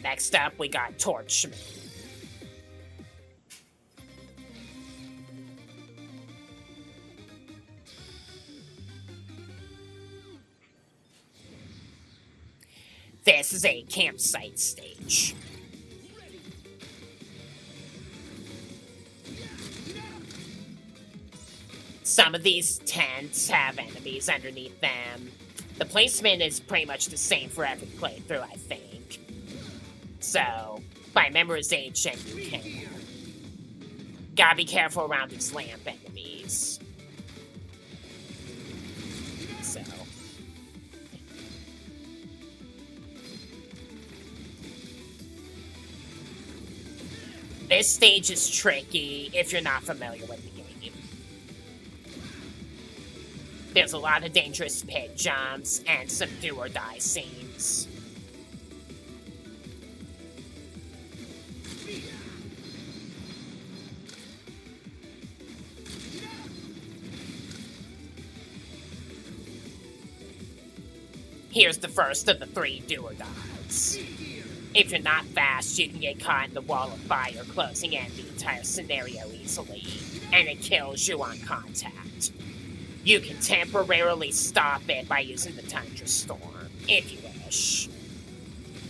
Next up, we got Torch Man. This is a campsite stage. Some of these tents have enemies underneath them. The placement is pretty much the same for every playthrough, I think. So, by memorization, you can. Gotta be careful around these lamp enemies. So. This stage is tricky if you're not familiar with the game. There's a lot of dangerous pit jumps and some do-or-die scenes. Here's the first of the 3 do-or-dies. If you're not fast, you can get caught in the wall of fire closing in the entire scenario easily, and it kills you on contact. You can temporarily stop it by using the Tundra Storm, if you wish.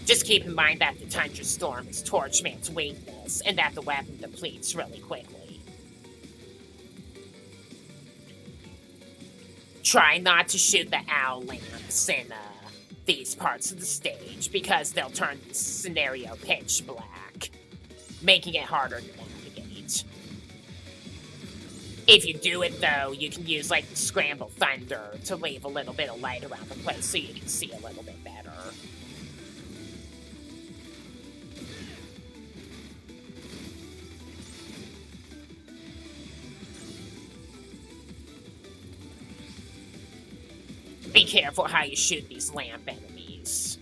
Just keep in mind that the Tundra Storm is Torch Man's weakness, and that the weapon depletes really quickly. Try not to shoot the owl lamps in these parts of the stage, because they'll turn the scenario pitch black, making it harder to navigate. If you do it, though, you can use, like, the Scramble Thunder to leave a little bit of light around the place so you can see a little bit better. Be careful how you shoot these lamp enemies.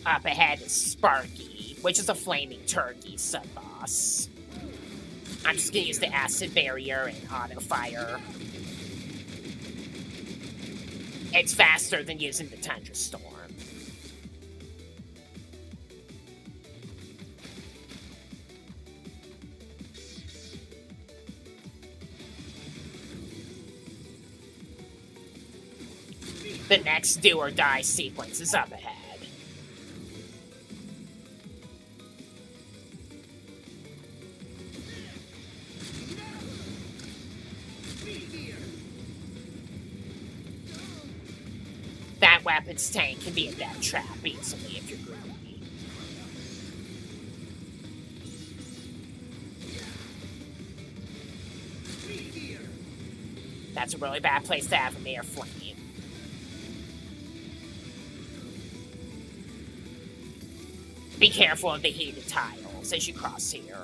Up ahead is Sparky, which is a flaming turkey sub-boss. I'm just gonna use the acid barrier and auto fire. It's faster than using the Tundra Storm. The next do-or-die sequence is up ahead. That weapons tank can be a death trap easily if you're greedy. That's a really bad place to have an air flame. Be careful of the heated tiles as you cross here.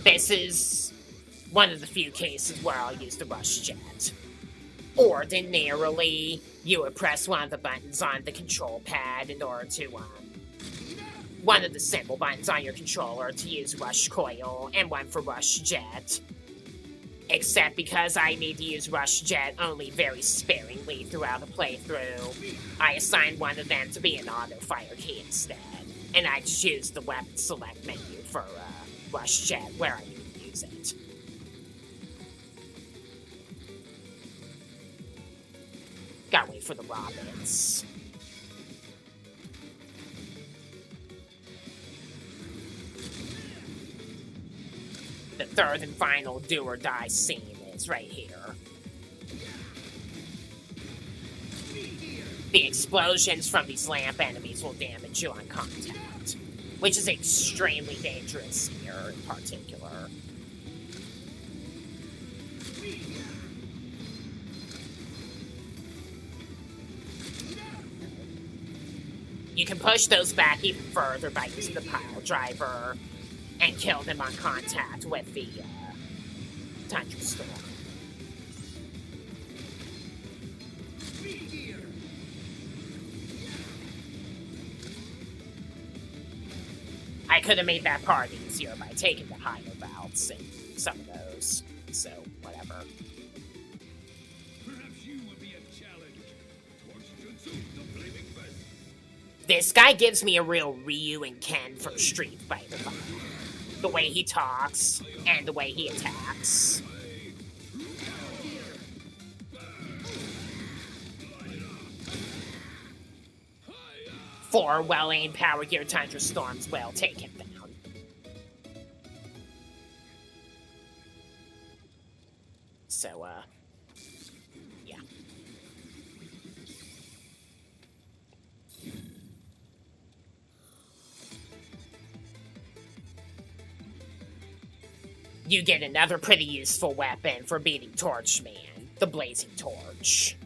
This is one of the few cases where I'll use the rush jet. Ordinarily, you would press one of the buttons on the control pad in order to, one of the symbol buttons on your controller to use rush coil, and one for rush jet. Except because I need to use rush jet only very sparingly throughout the playthrough, I assigned one of them to be an auto fire key instead, and I just use the weapon select menu for rush jet where I need to use it. Gotta wait for the robins. The third and final do-or-die scene is right here. The explosions from these lamp enemies will damage you on contact, which is extremely dangerous here in particular. You can push those back even further by using the pile driver and kill them on contact with the Tundra Storm. I could have made that part easier by taking the higher routes and some of those. So, whatever. Perhaps you will be a challenge. Torch Jutsu, the flaming fist. This guy gives me a real Ryu and Ken from Street Fighter vibe. The way he talks and the way he attacks. 4 well-aimed Power Gear Tundra Storms will take him down. So, yeah. You get another pretty useful weapon for beating Torch Man, the Blazing Torch.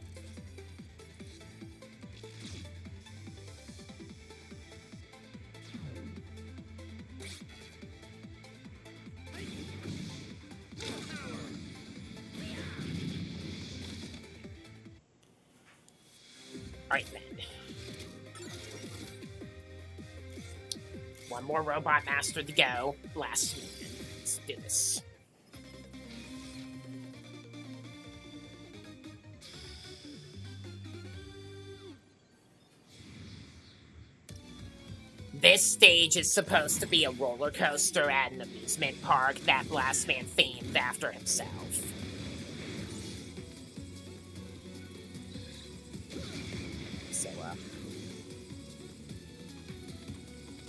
Alright then. One more Robot Master to go. Last one. Let's do this. This stage is supposed to be a roller coaster at an amusement park that Blastman themed after himself. So,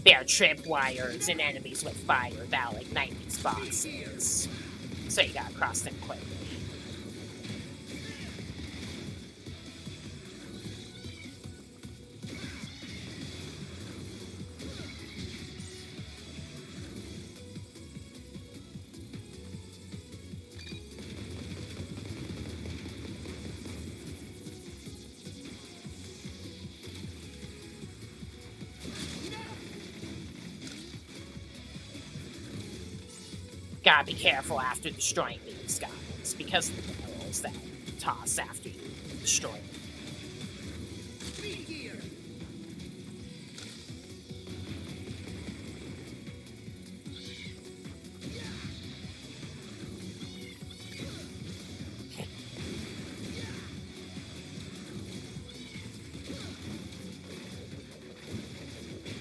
there are tripwires and enemies with fire that'll ignite these boxes. So you gotta cross them quickly. Gotta be careful after destroying these guys, because of the barrels that toss after you destroy them.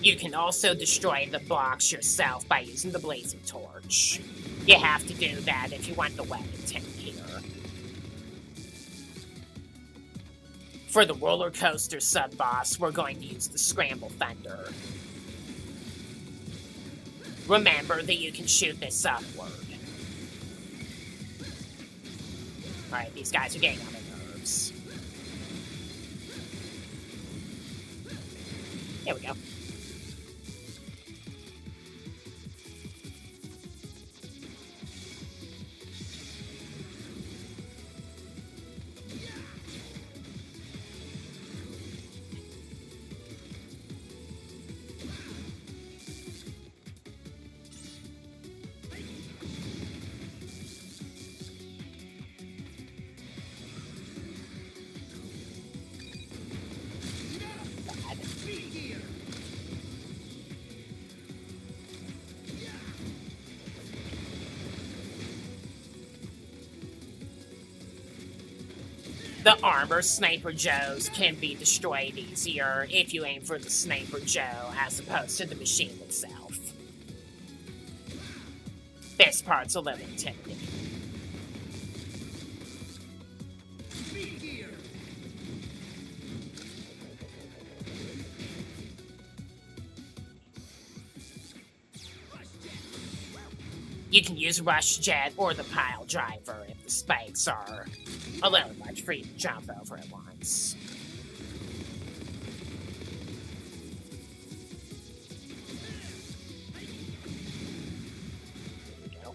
You can also destroy the box yourself by using the Blazing Torch. You have to do that if you want the weapon tank here. For the roller coaster sub-boss, we're going to use the Scramble Thunder. Remember that you can shoot this upward. Alright, these guys are getting on my nerves. There we go. The armor Sniper Joes can be destroyed easier if you aim for the Sniper Joe as opposed to the machine itself. This part's a little intimidating. You can use Rush Jet or the Pile Driver if the spikes are a little much for you to jump over at once. There we go.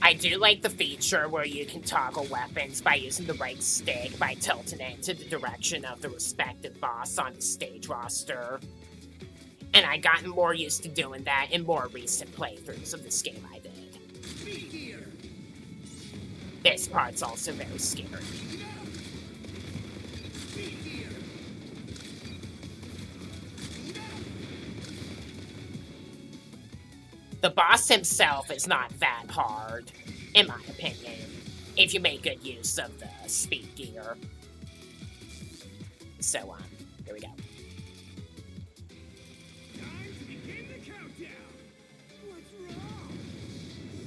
I I do like the feature where you can toggle weapons by using the right stick by tilting it to the direction of the respective boss on the stage roster. And I've gotten more used to doing that in more recent playthroughs of this game I did. This part's also very scary. The boss himself is not that hard, in my opinion, if you make good use of the speed gear. So, here we go. Time to begin the countdown. What's wrong?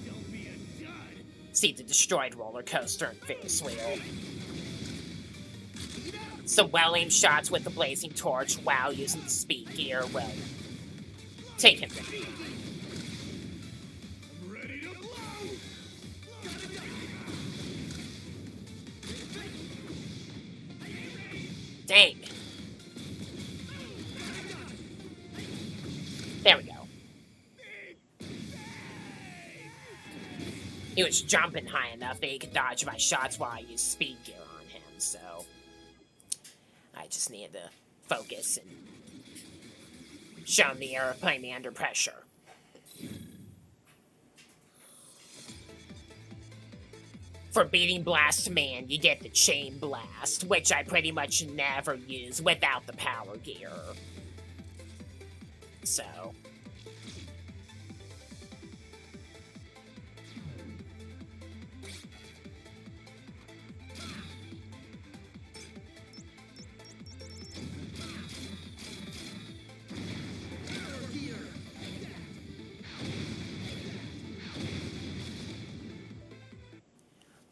Don't be a dud. See the destroyed roller coaster and Ferris wheel. Some well-aimed shots with the blazing torch while using the speed gear will take him down. Ready to blow. Dang. There we go. He was jumping high enough that he could dodge my shots while I used speed gear on him, so I just needed to focus and show him the error of playing me under pressure. For beating Blast Man, you get the Chain Blast, which I pretty much never use without the power gear. So...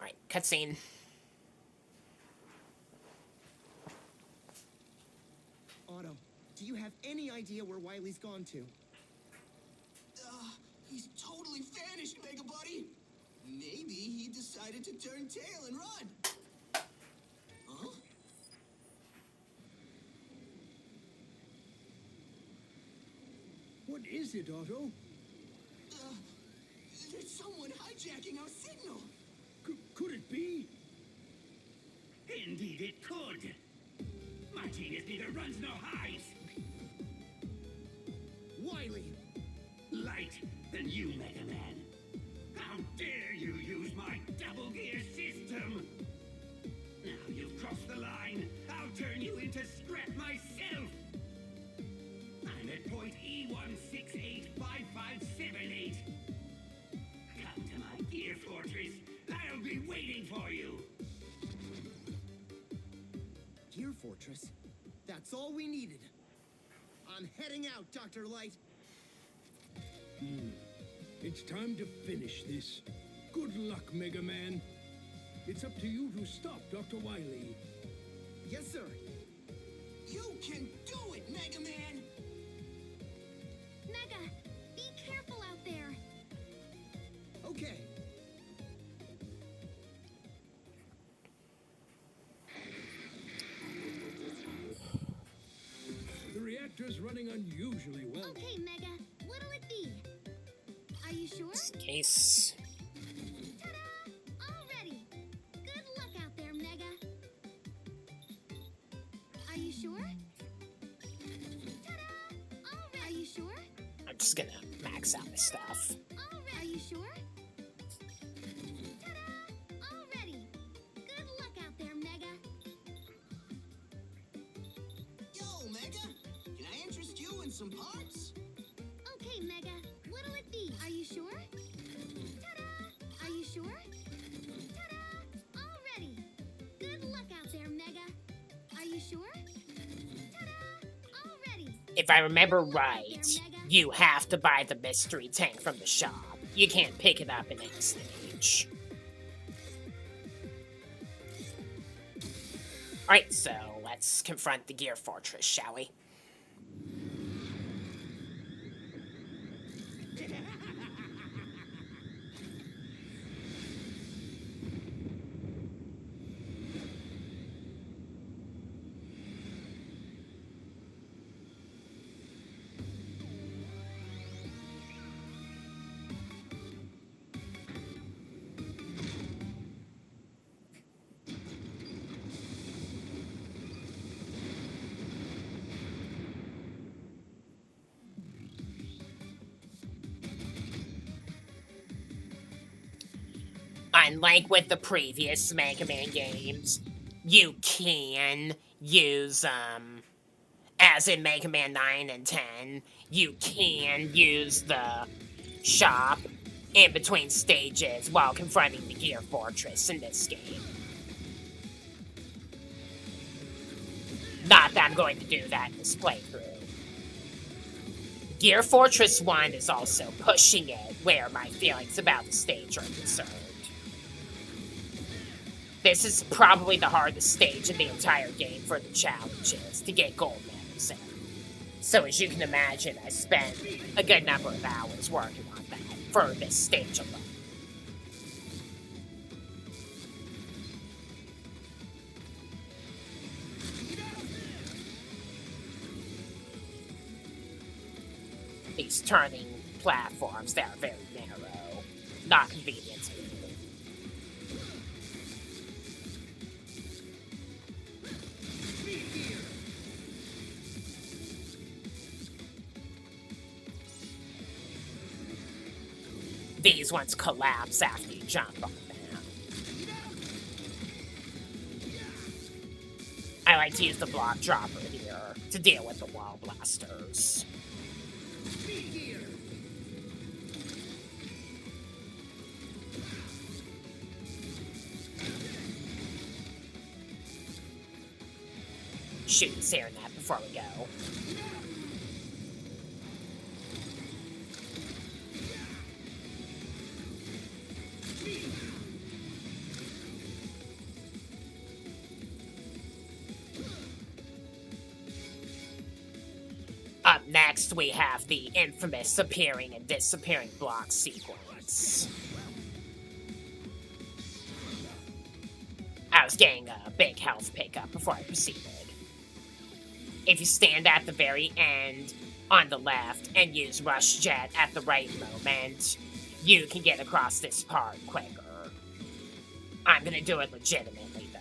Alright, cutscene. Otto, do you have any idea where Wily's gone to? He's totally vanished, Mega Buddy. Maybe he decided to turn tail and run. Huh? What is it, Otto? There's someone hijacking our signal. Could it be? Indeed it could. Martinez neither runs nor hides. Wily! Light than you, Mega Man. How dare you use my double gear system? Now you've crossed the line. I'll turn you into scrap myself. I'm at point E1685578. Come to my gear fortress. I'll be waiting for you. Gear Fortress? That's all we needed. I'm heading out, Dr. Light. It's time to finish this. Good luck, Mega Man. It's up to you to stop Dr. Wily. Yes, sir. You can do it, Mega Man. Mega, be careful out there. Okay. The reactor's running unusually well. Okay, Mega, what'll it be? Are you sure? Case. Ta-da! All ready. Good luck out there, Mega. Are you sure? Ta-da! All ready. Are you sure? I'm just gonna max out my stuff. All ready. Are you sure? Ta-da! All ready. Good luck out there, Mega. Yo, Mega. Can I interest you in some parts? Okay, Mega, what'll it be? Are you sure? Ta-da! Are you sure? Ta-da! All ready. Good luck out there, Mega. Are you sure? Ta-da! All ready. If I remember Good luck out right, there, Mega. you have to buy the mystery tank from the shop. You can't pick it up in any stage. Alright, so let's confront the Gear Fortress, shall we? unlike with the previous Mega Man games, you can use, as in Mega Man 9 and 10, you can use the shop in between stages while confronting the Gear Fortress in this game. Not that I'm going to do that in this playthrough. Gear Fortress 1 is also pushing it where my feelings about the stage are concerned. This is probably the hardest stage in the entire game for the challenges to get gold medals in. So as you can imagine, I spent a good number of hours working on that for this stage alone. These turning platforms that are very narrow, not convenient. These ones collapse after you jump on them. I like to use the block dropper here to deal with the wall blasters. Shoot this air net before we go. Up next, we have the infamous appearing and disappearing block sequence. I was getting a big health pickup before I proceeded. If you stand at the very end on the left and use Rush Jet at the right moment, you can get across this part quicker. I'm gonna do it legitimately, though.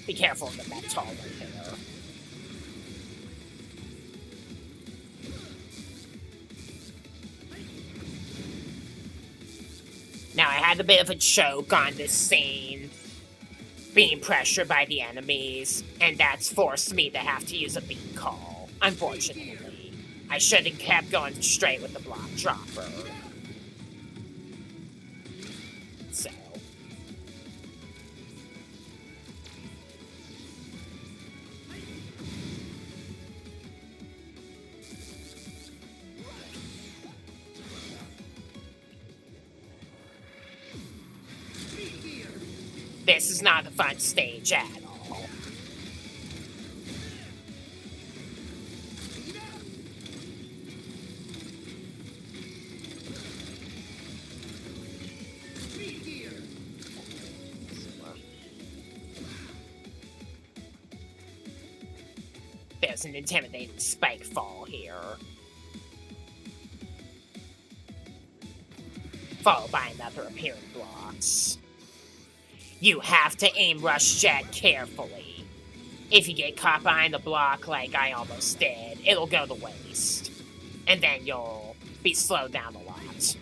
Be careful of the metal right here. Now, I had a bit of a choke on this scene, being pressured by the enemies, and that's forced me to have to use a beat call, unfortunately. I should have kept going straight with the block dropper. So. This is not a fun stage at all. There's an intimidating spike fall here. Followed by another appearing blocks. You have to aim Rush Jet carefully. If you get caught behind the block like I almost did, it'll go to waste. And then you'll be slowed down a lot.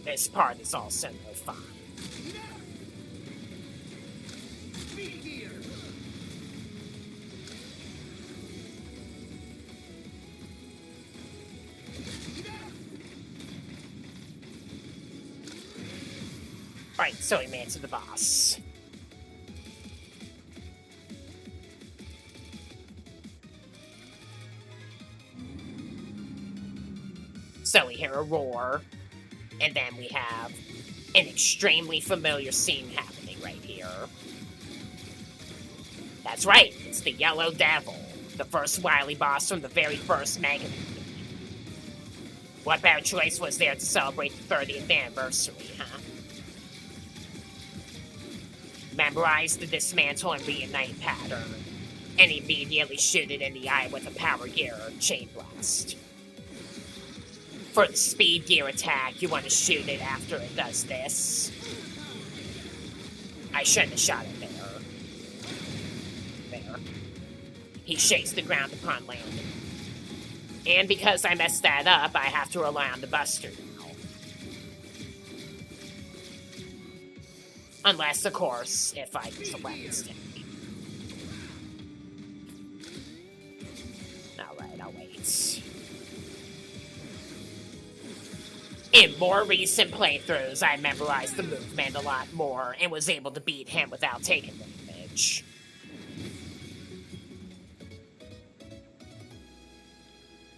This part is also no fun. Right, so we made it to the boss. So we hear a roar, and then we have An extremely familiar scene happening right here. That's right, it's the Yellow Devil, the first Wily boss from the very first Megaman game. What better choice was there to celebrate the 30th anniversary, huh? Memorize the dismantle and reunite pattern, and immediately shoot it in the eye with a power gear or chain blast. For the speed gear attack, you want to shoot it after it does this. I shouldn't have shot it there. There. He shakes the ground upon landing. And because I messed that up, I have to rely on the Buster now. Unless, of course, if I use a weapon stick. Alright, I'll wait. In more recent playthroughs, I memorized the movement a lot more and was able to beat him without taking damage.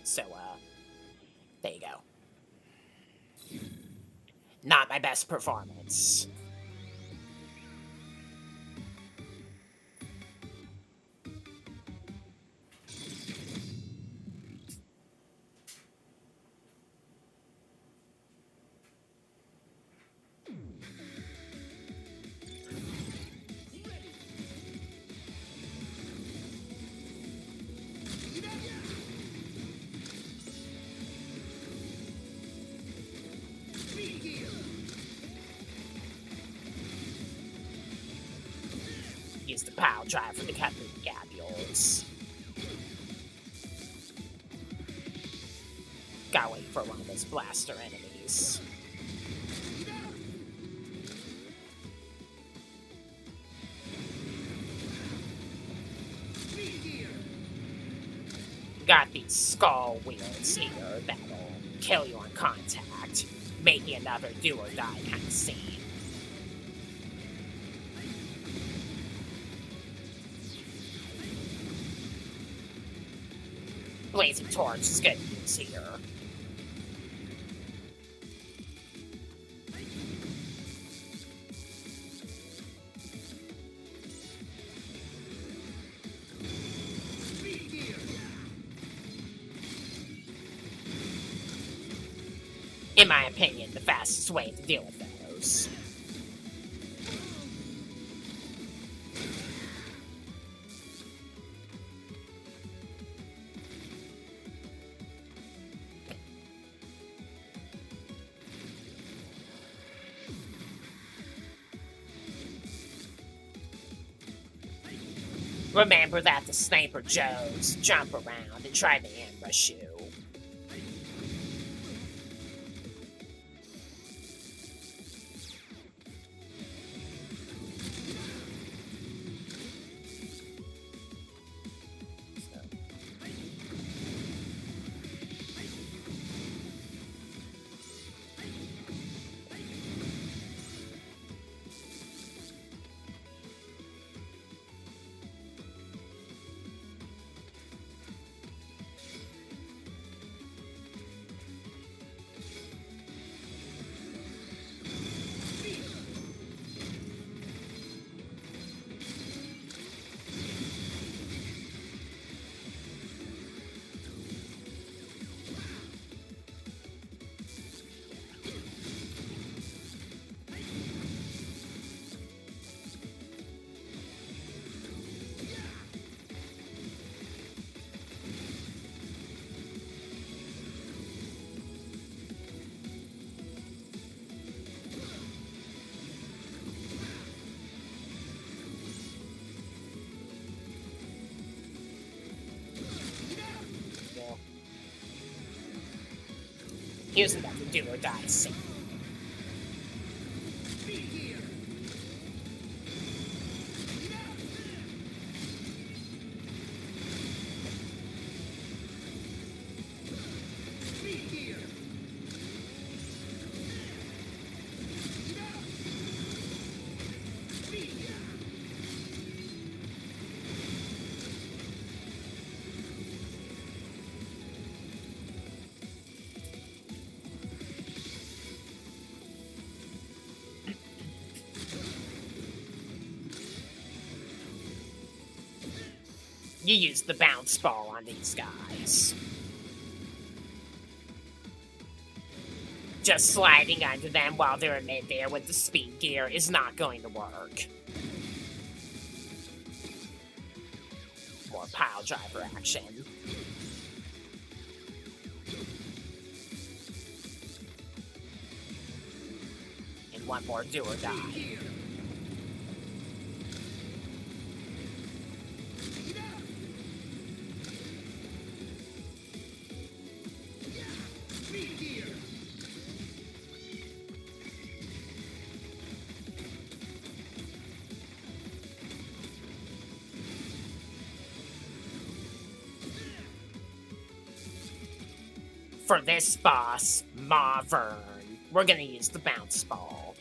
So, there you go. Not my best performance. Use the pile drive for the cut through the gabules. Gotta wait for one of those blaster enemies. Got these skull wheels here that'll kill you on contact, making another do or die kind of scene. Blazing Torch is good news here. In my opinion, the fastest way to deal with those. Remember that the Sniper Joes jump around and try to ambush you. Here's about the do or die scene. you use the bounce ball on these guys. Just sliding onto them while they're in midair with the speed gear is not going to work. More pile driver action. And one more do or die. For this boss, Mavern, we're gonna use the bounce ball.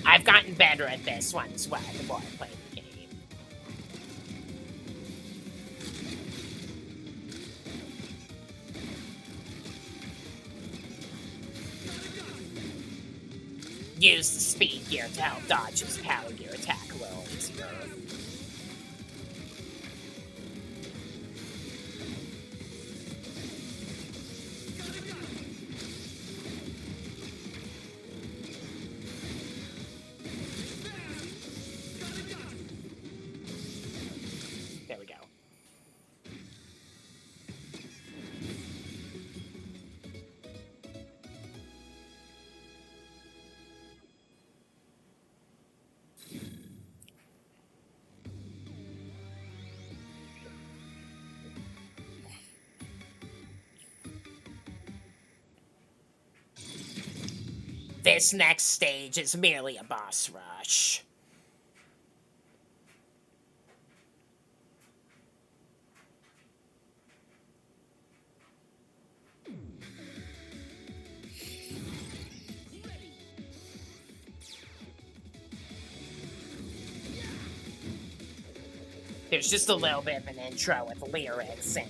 I've gotten better at this one as well the more I play the game. Use the speed gear to help dodge his power gear attack a little easier. There we go. This next stage is merely a boss rush. There's just a little bit of an intro with lyrics and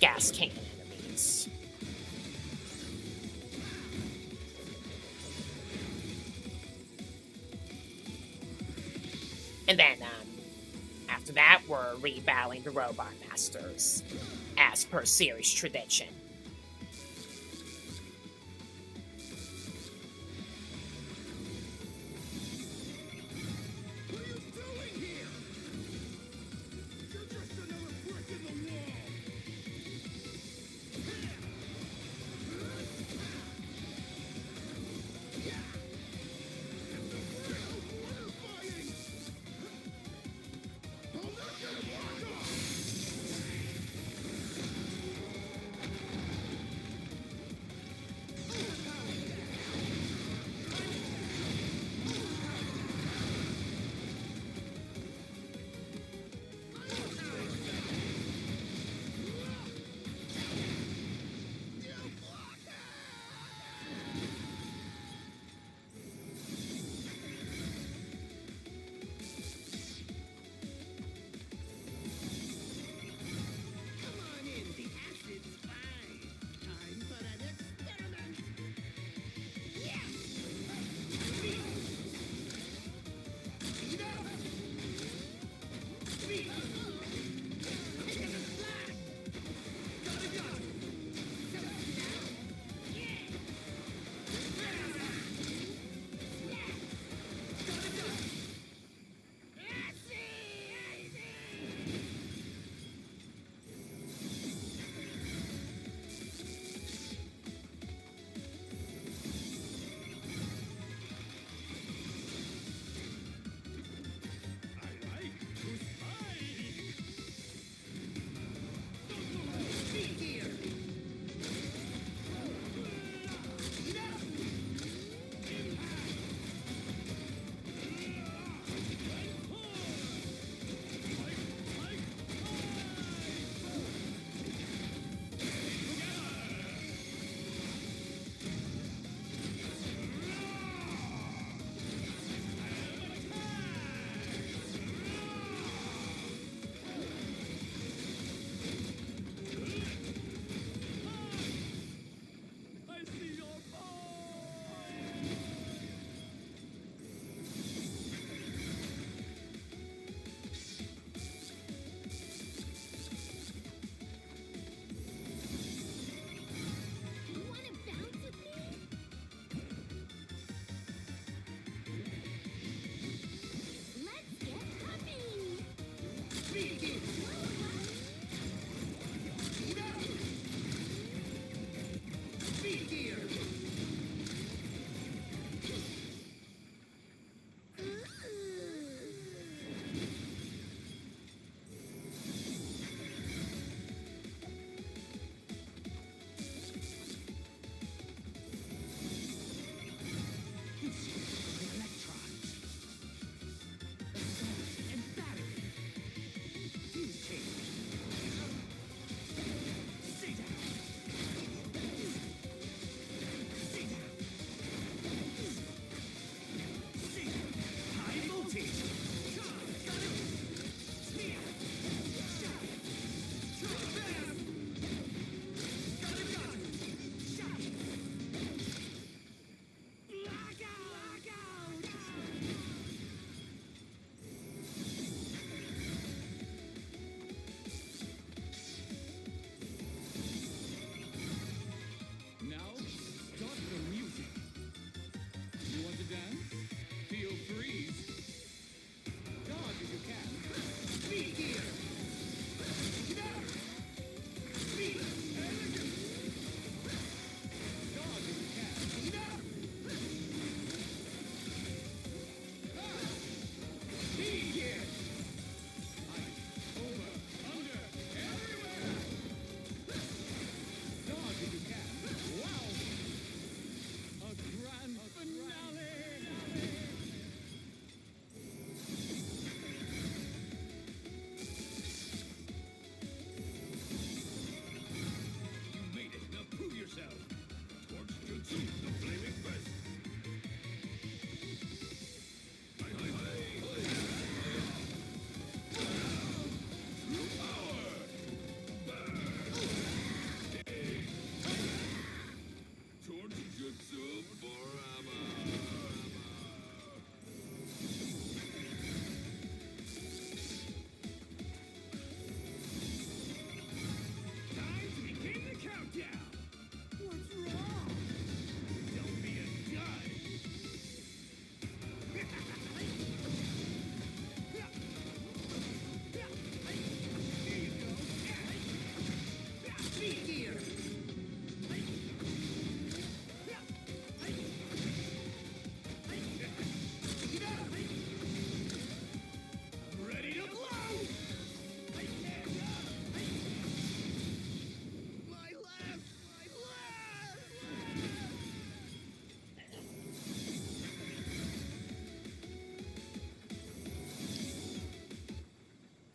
gas cannon enemies. And then, after that, we're rebattling the Robot Masters, as per series tradition. What are you doing here? You're just another brick in the wall.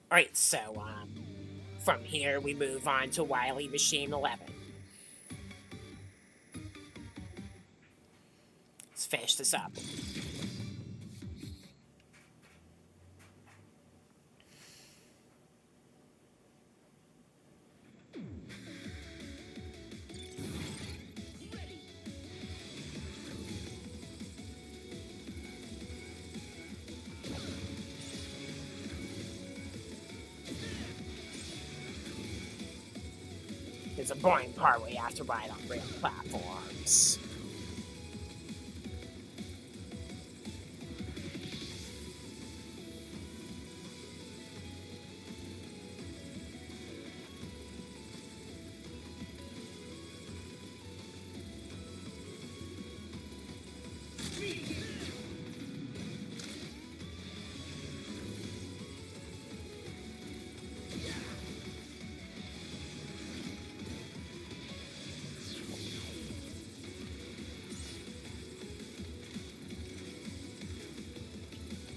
Alright, so, from here we move on to Wily Machine 11. Let's finish this up. There's a boring part where you have to ride on real platforms.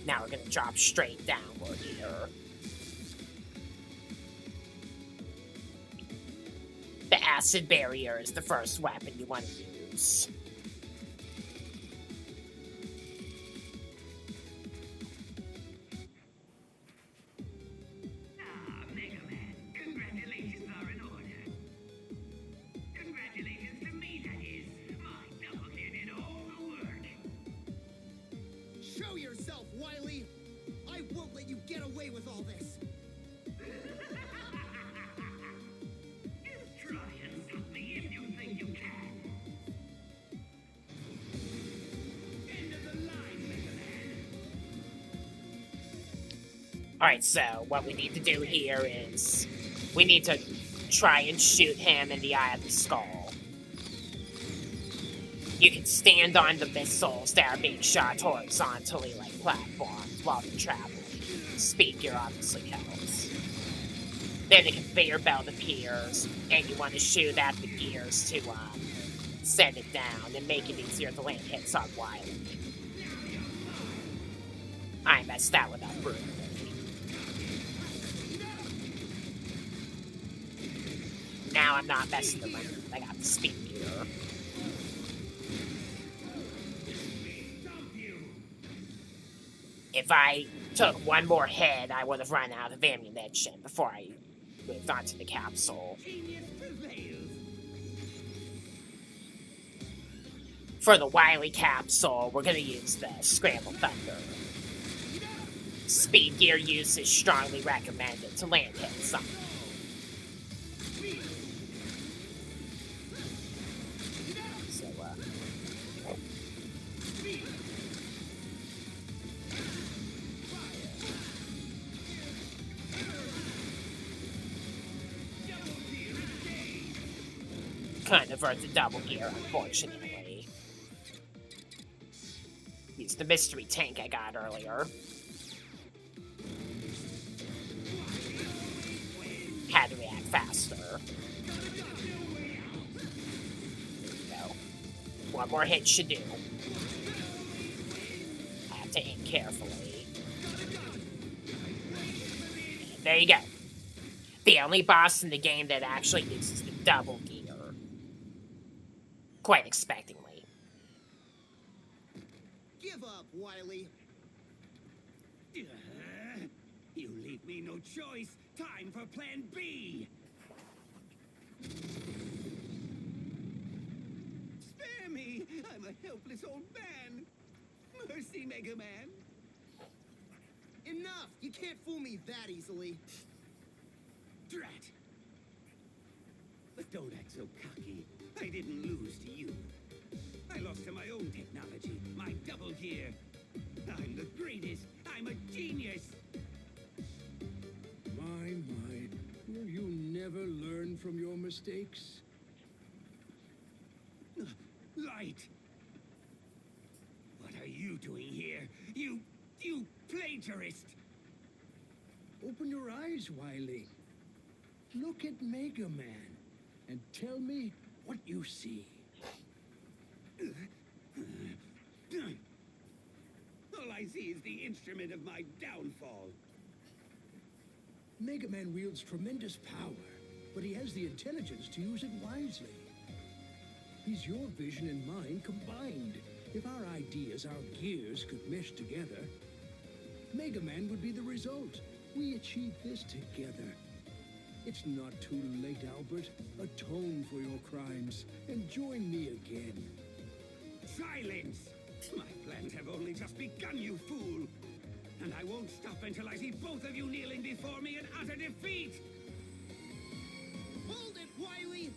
Now we're gonna drop straight downward here. The acid barrier is the first weapon you want to use. Ah, Megaman, congratulations are in order. Congratulations to me, that is. My double here did all the work. Show yourself, Wily! I won't let you get away with all this! Just try and stop me if you think you can. End of the line, Megaman. Alright, so what we need to do here is we need to try and shoot him in the eye of the skull. You can stand on the missiles that are being shot horizontally like platforms while they're traveling. Speed gear obviously helps. Then the conveyor belt appears, and you want to shoot at the gears to send it down and make it easier to land hits on Wily. I messed that one up brutally. Now I'm not messing around. I got the speed gear. If I took one more hit, I would have run out of ammunition before I moved on to the capsule. Genius prevails. For the Wily capsule, we're going to use the Scramble Thunder. Speed gear use is strongly recommended to land hits on. So, kind of earned the double gear, unfortunately. Use the mystery tank I got earlier. Had to react faster. There we go. One more hit should do. I have to aim carefully. And there you go. The only boss in the game that actually uses the double gear. Quite expectingly. Give up, Wily. You leave me no choice. Time for Plan B. Spare me. I'm a helpless old man. Mercy, Mega Man. Enough! You can't fool me that easily. Drat. But don't act so cocky. I didn't lose to you. I lost to my own technology, my double gear. I'm the greatest. I'm a genius. My, will you never learn from your mistakes? Light. What are you doing here? You plagiarist. Open your eyes, Wily. Look at Mega Man and tell me what you see. All I see is the instrument of my downfall. Megaman wields tremendous power, but he has the intelligence to use it wisely. He's your vision and mine combined. If our ideas, our gears, could mesh together, Megaman would be the result. We achieved this together. It's not too late, Albert. Atone for your crimes and join me again. Silence! My plans have only just begun, you fool! And I won't stop until I see both of you kneeling before me in utter defeat! Hold it, Wily!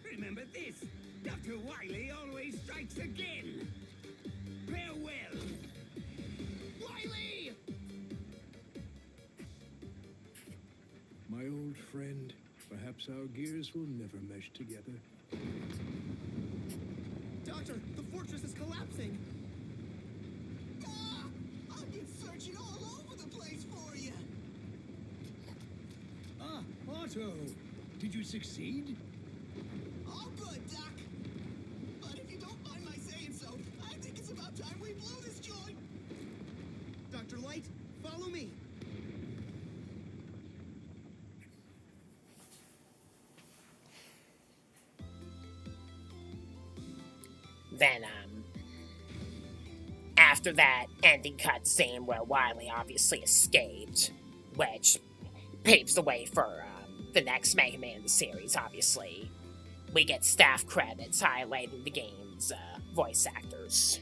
Remember this, Dr. Wily always strikes again! Farewell! Wily! My old friend, perhaps our gears will never mesh together. Doctor, the fortress is collapsing! Ah! I've been searching all over the place for you! Ah, Otto! Did you succeed? All good, Doc. But if you don't mind my saying so, I think it's about time we blow this joint! Dr. Light, follow me! Then, after that ending cutscene where Wily obviously escaped, which paves the way for the next Mega Man in the series, obviously, we get staff credits highlighting the game's voice actors.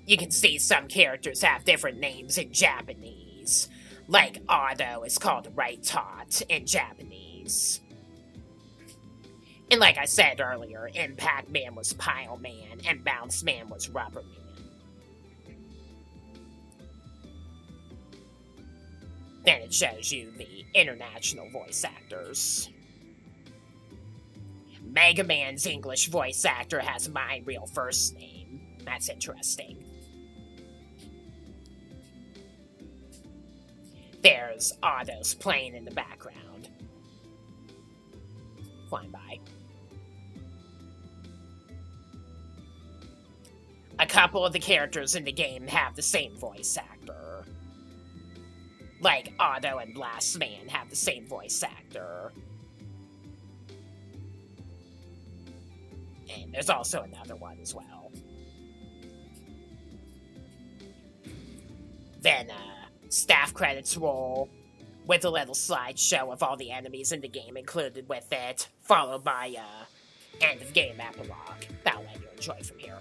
You can see some characters have different names in Japanese. Like Otto is called Right Tot in Japanese. And like I said earlier, Impact Man was Pile Man, and Bounce Man was Rubber Man. Then it shows you the international voice actors. Mega Man's English voice actor has my real first name. That's interesting. There's Otto's plane in the background. Flying by. A couple of the characters in the game have the same voice actor. Like Otto and Blast Man have the same voice actor. And there's also another one as well. Then, staff credits roll with a little slideshow of all the enemies in the game included with it, followed by end of game epilogue. That'll let you enjoy from here.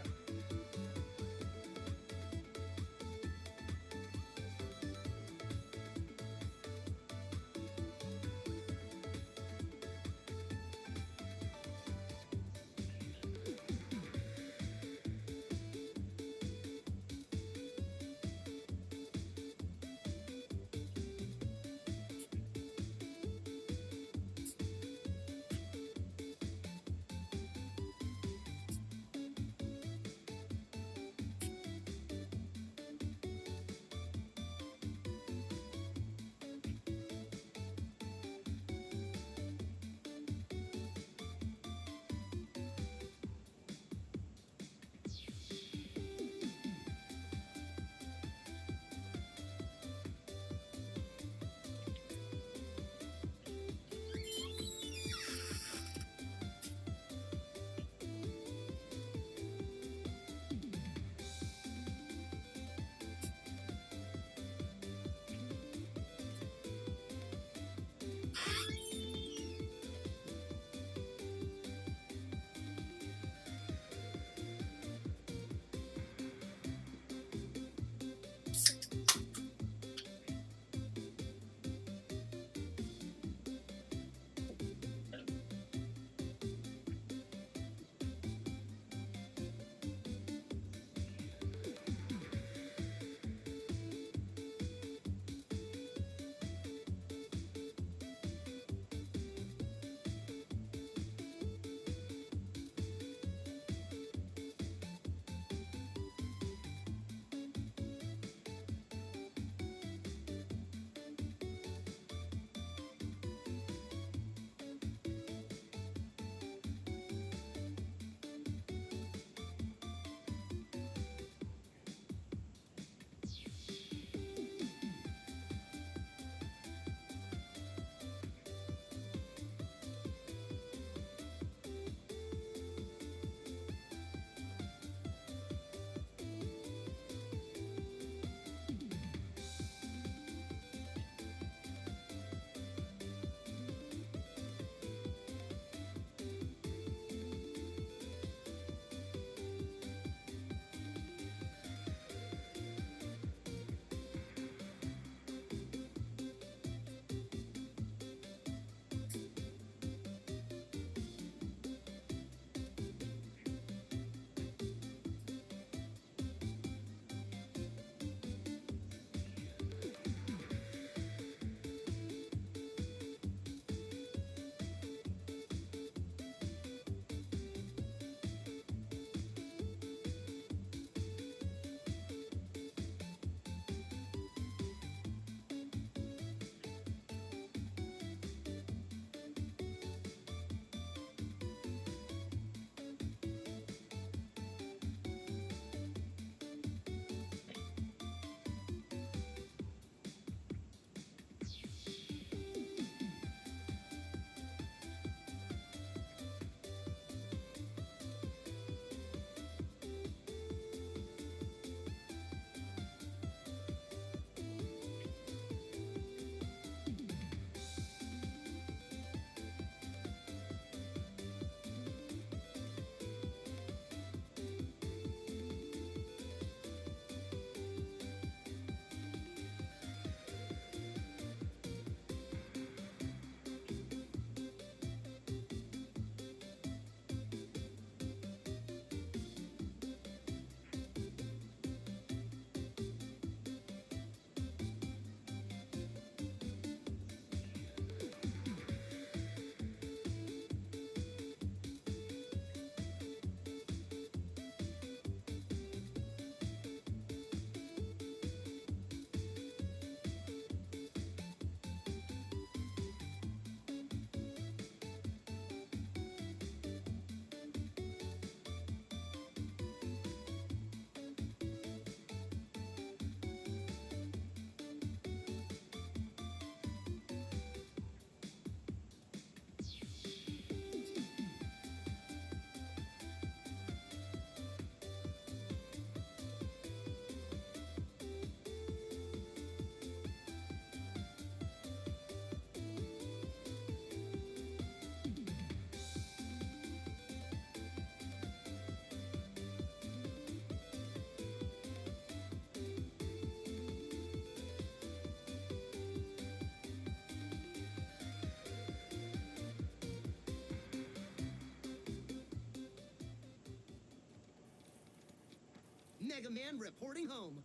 Mega Man reporting home.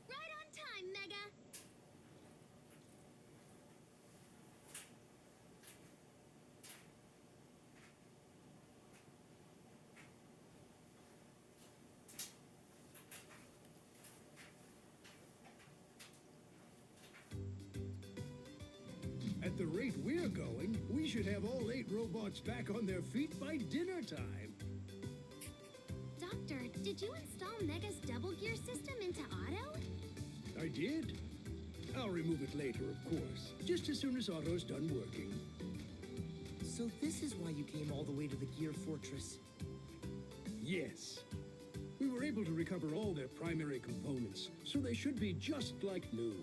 Right on time, Mega. At the rate we're going, we should have all 8 robots back on their feet by dinner time. Doctor, did you install Mega's double gear system into auto? I did. I'll remove it later, of course, just as soon as Auto's done working. So this is why you came all the way to the Gear Fortress. Yes. We were able to recover all their primary components, so they should be just like new.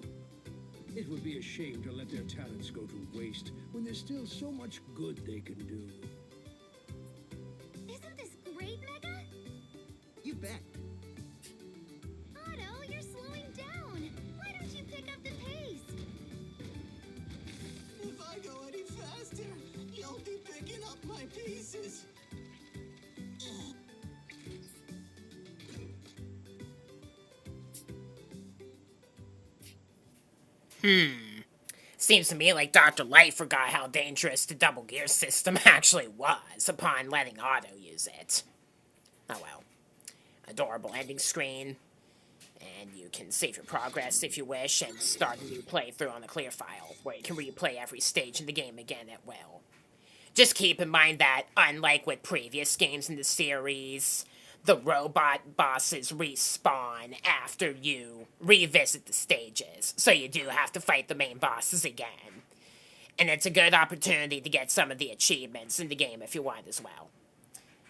It would be a shame to let their talents go to waste when there's still so much good they can do. Isn't this great, Mega? You bet. Otto, you're slowing down. Why don't you pick up the pace? If I go any faster, you'll be picking up my pieces. Seems to me like Dr. Light forgot how dangerous the double gear system actually was upon letting Otto use it. Oh well. Adorable ending screen. And you can save your progress if you wish and start a new playthrough on the clear file, where you can replay every stage in the game again at will. Just keep in mind that, unlike with previous games in the series, the robot bosses respawn after you revisit the stages, so you do have to fight the main bosses again. And it's a good opportunity to get some of the achievements in the game if you want as well.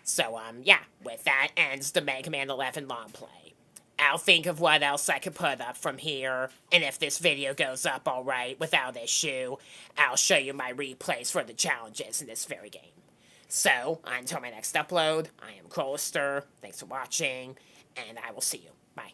So, yeah, with that ends the Mega Man 11 long play. I'll think of what else I could put up from here, and if this video goes up alright without issue, I'll show you my replays for the challenges in this very game. So, until my next upload, I am Crowlister, thanks for watching, and I will see you. Bye.